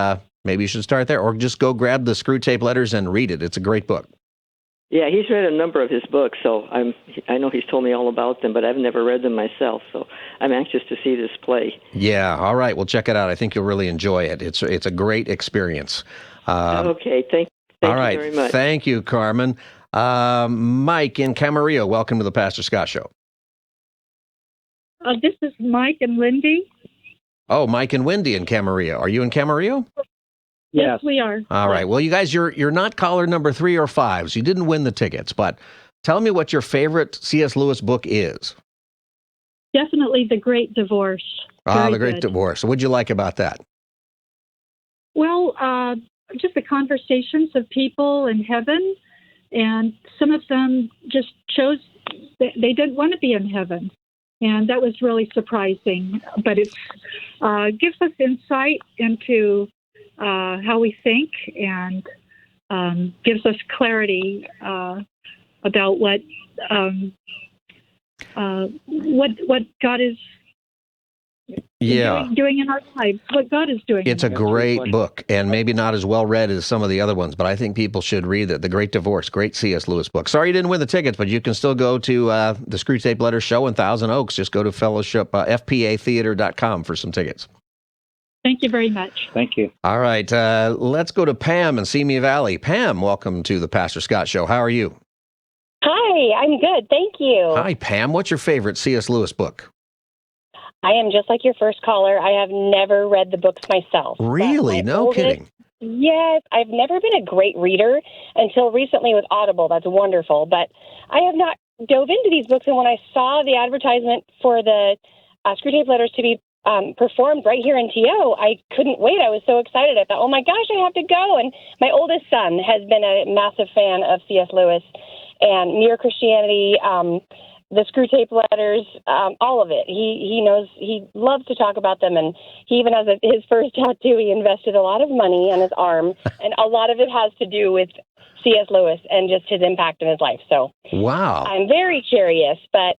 maybe you should start there, or just go grab the Screwtape Letters and read it. It's a great book. Yeah, he's read a number of his books, so I know he's told me all about them, but I've never read them myself, so I'm anxious to see this play. Yeah, all right, well, check it out. I think you'll really enjoy it. It's a great experience. Okay, thank you very much. Thank you, Carmen. Mike in Camarillo, welcome to the Pastor Scott Show. This is Mike and Lindy. Oh, Mike and Wendy in Camarillo. Are you in Camarillo? Yes, we are. All right. Well, you guys, you're not caller number 3 or 5, so you didn't win the tickets. But tell me what your favorite C.S. Lewis book is. Definitely The Great Divorce. The Great Divorce. What'd you like about that? Well, just the conversations of people in heaven. And some of them just chose they didn't want to be in heaven. And that was really surprising. But it gives us insight into how we think and gives us clarity about what God is doing in our lives, what God is doing. It's a great book, and maybe not as well read as some of the other ones, but I think people should read it. The Great Divorce, great C.S. Lewis book. Sorry you didn't win the tickets, but you can still go to the Screwtape Letters show in Thousand Oaks. Just go to fellowship, fpatheater.com for some tickets. Thank you very much. Thank you. All right, let's go to Pam in Simi Valley. Pam, welcome to the Pastor Scott Show. How are you? Hi, I'm good. Thank you. Hi, Pam. What's your favorite C.S. Lewis book? I am just like your first caller. I have never read the books myself. Really? No kidding. Yes. I've never been a great reader until recently with Audible. That's wonderful. But I have not dove into these books. And when I saw the advertisement for the Screwtape Letters to be performed right here in TO, I couldn't wait. I was so excited. I thought, oh, my gosh, I have to go. And my oldest son has been a massive fan of C.S. Lewis and Mere Christianity, the screw tape letters, all of it. He knows, he loves to talk about them, and he even has his first tattoo. He invested a lot of money on his arm, and a lot of it has to do with C.S. Lewis and just his impact in his life. So wow. I'm very curious, but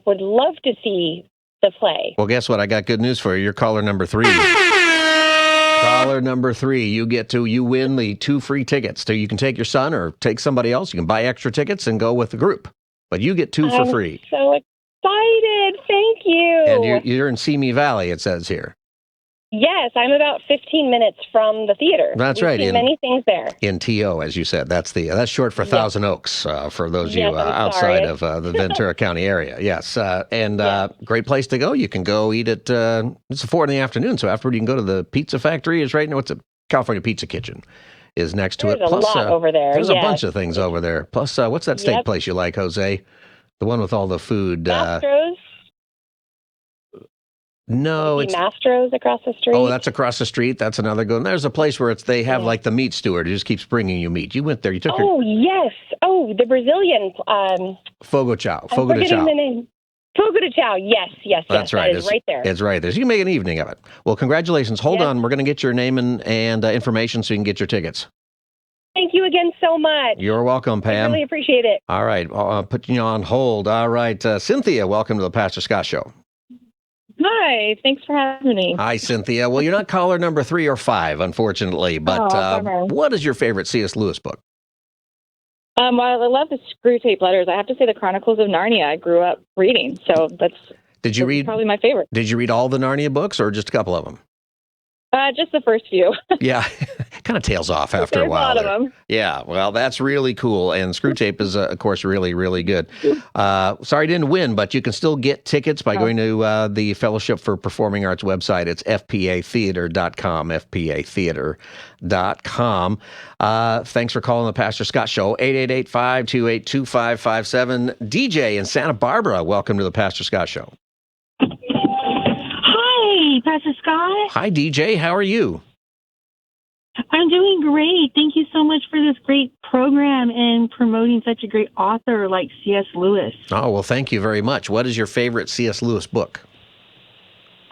would love to see the play. Well, guess what? I got good news for you. You're caller number 3. Caller number 3, you win the 2 free tickets. So you can take your son or take somebody else. You can buy extra tickets and go with the group. But you get 2 for free. So excited. Thank you. And you're in Simi Valley, it says here. Yes, I'm about 15 minutes from the theater. That's We've right. seen many things there. In TO, as you said. That's short for Thousand Oaks, for those of you outside of the Ventura County area. Yes. Great place to go. You can go eat at, it's 4 p.m, so afterward you can go to the Pizza Factory. It's right now, it's a California Pizza Kitchen is next to There's it. Plus, a lot over there. There's a bunch of things over there. Plus, what's that steak Yep. place you like, Jose? The one with all the food. Mastro's? No, Maybe it's Mastro's across the street. Oh, that's across the street. That's another good one. There's a place where they have like the meat steward who just keeps bringing you meat. You went there. You took Oh, yes. Oh, the Brazilian. Fogo Chao. I'm Fogo de forgetting Chao. the name. Fogo de Chao. Yes. That's right. That is right there. It's right there. So you can make an evening of it. Well, congratulations. Hold on. We're going to get your name and information so you can get your tickets. Thank you again so much. You're welcome, Pam. I really appreciate it. All right. I'll put you on hold. All right. Cynthia, welcome to the Pastor Scott Show. Hi, thanks for having me. Hi, Cynthia. Well, you're not caller number 3 or 5, unfortunately, but what is your favorite C.S. Lewis book? Well, I love the screw tape letters. I have to say the Chronicles of Narnia I grew up reading, so that's probably my favorite. Did you read all the Narnia books or just a couple of them? Just the first few. Yeah, kind of tails off after a while. There's a lot of them. Yeah, well, that's really cool. And screw tape is, of course, really, really good. Sorry, didn't win, but you can still get tickets by going to the Fellowship for Performing Arts website. It's fpatheater.com, fpatheater.com. Thanks for calling the Pastor Scott Show, 888-528-2557. DJ in Santa Barbara, welcome to the Pastor Scott Show. Hi, Pastor Scott. Hi, DJ. How are you? I'm doing great. Thank you so much for this great program and promoting such a great author like C.S. Lewis. Oh, well, thank you very much. What is your favorite C.S. Lewis book?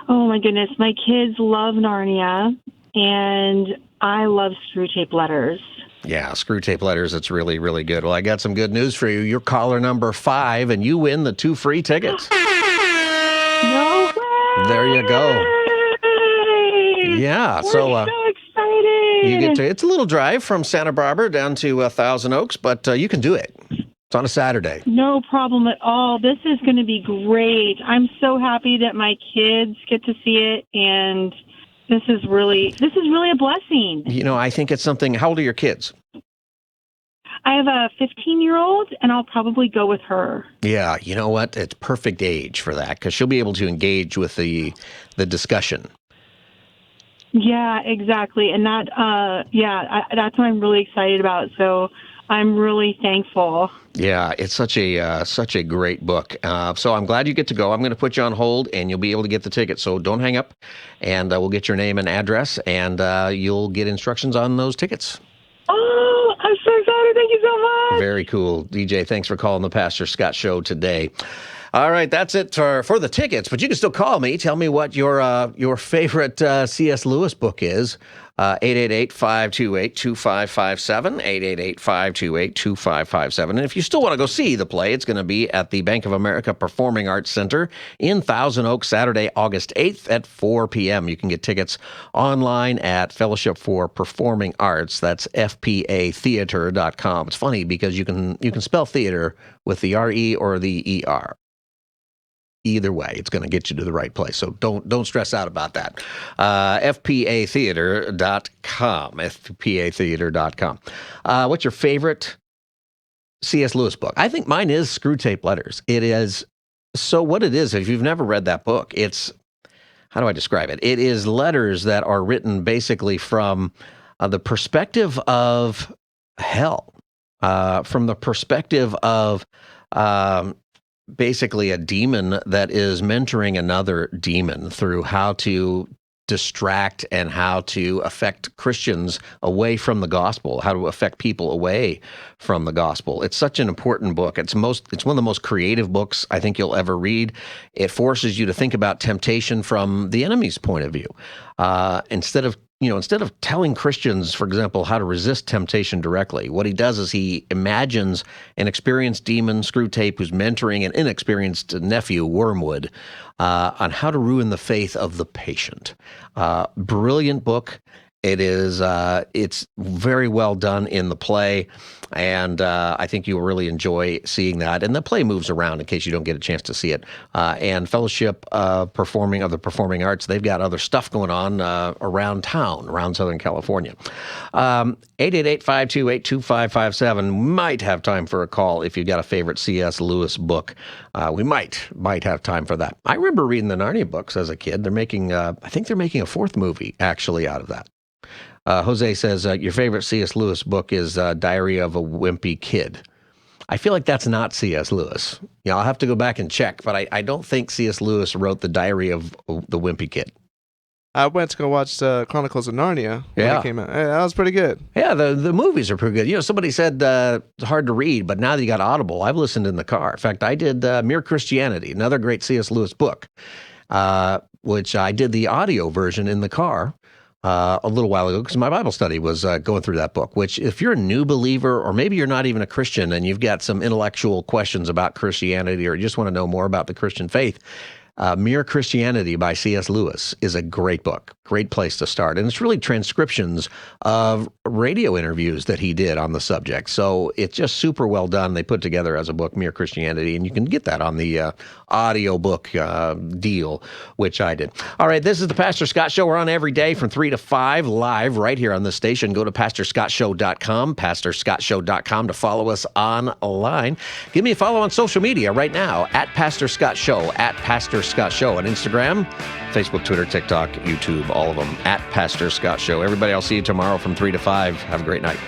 Oh, my goodness. My kids love Narnia, and I love screw tape letters. Yeah, screw tape letters. It's really, really good. Well, I got some good news for you. You're caller number 5, and you win the 2 free tickets. No way! There you go. Yeah, We're so excited. you get to. It's a little drive from Santa Barbara down to Thousand Oaks, but you can do it. It's on a Saturday. No problem at all. This is going to be great. I'm so happy that my kids get to see it, and this is really a blessing. You know, I think it's something. How old are your kids? I have a 15-year-old, and I'll probably go with her. Yeah, you know what? It's perfect age for that because she'll be able to engage with the discussion. Yeah, exactly. And that, that's what I'm really excited about. So I'm really thankful. Yeah, it's such a great book. So I'm glad you get to go. I'm going to put you on hold, and you'll be able to get the ticket. So don't hang up, and we'll get your name and address, and you'll get instructions on those tickets. Oh, I'm so excited. Thank you so much. Very cool. DJ, thanks for calling the Pastor Scott Show today. All right, that's it for the tickets, but you can still call me. Tell me what your favorite C.S. Lewis book is. 888-528-2557, 888-528-2557. And if you still want to go see the play, it's going to be at the Bank of America Performing Arts Center in Thousand Oaks, Saturday, August 8th at 4 p.m. You can get tickets online at Fellowship for Performing Arts. That's fpatheater.com. It's funny because you can spell theater with the R-E or the E-R. Either way, it's going to get you to the right place. So don't stress out about that. fpatheater.com, fpatheater.com. What's your favorite C.S. Lewis book? I think mine is Screw Tape Letters. It is, so what it is, if you've never read that book, it's, how do I describe it? It is letters that are written basically from the perspective of hell, from the perspective of basically a demon that is mentoring another demon through how to distract and how to affect Christians away from the gospel, how to affect people away from the gospel. It's such an important book. It's one of the most creative books I think you'll ever read. It forces you to think about temptation from the enemy's point of view. Instead of telling Christians, for example, how to resist temptation directly, what he does is he imagines an experienced demon, Screwtape, who's mentoring an inexperienced nephew, Wormwood, on how to ruin the faith of the patient. Brilliant book. It is. It's very well done in the play, and I think you'll really enjoy seeing that. And the play moves around in case you don't get a chance to see it. And Fellowship of the Performing Arts, they've got other stuff going on around town, around Southern California. 888-528-2557. Might have time for a call if you've got a favorite C.S. Lewis book. We might have time for that. I remember reading the Narnia books as a kid. They're making, I think they're making a fourth movie actually out of that. Jose says, your favorite C.S. Lewis book is Diary of a Wimpy Kid. I feel like that's not C.S. Lewis. I'll have to go back and check, but I don't think C.S. Lewis wrote the Diary of the Wimpy Kid. I went to go watch Chronicles of Narnia when it came out. Yeah, that was pretty good. Yeah, the movies are pretty good. Somebody said it's hard to read, but now that you got Audible, I've listened in the car. In fact, I did Mere Christianity, another great C.S. Lewis book, which I did the audio version in the car a little while ago because my Bible study was going through that book, which if you're a new believer or maybe you're not even a Christian and you've got some intellectual questions about Christianity or you just want to know more about the Christian faith, Mere Christianity by C.S. Lewis is a great book, great place to start. And it's really transcriptions of radio interviews that he did on the subject. So it's just super well done. They put together as a book, Mere Christianity, and you can get that on the audio book deal, which I did. All right, this is the Pastor Scott Show. We're on every day from 3 to 5 live right here on this station. Go to PastorScottShow.com, PastorScottShow.com to follow us online. Give me a follow on social media right now, at Pastor Scott Show, at Pastor Scott Show on Instagram, Facebook, Twitter, TikTok, YouTube, all of them, at Pastor Scott Show. Everybody, I'll see you tomorrow from 3 to 5. Have a great night.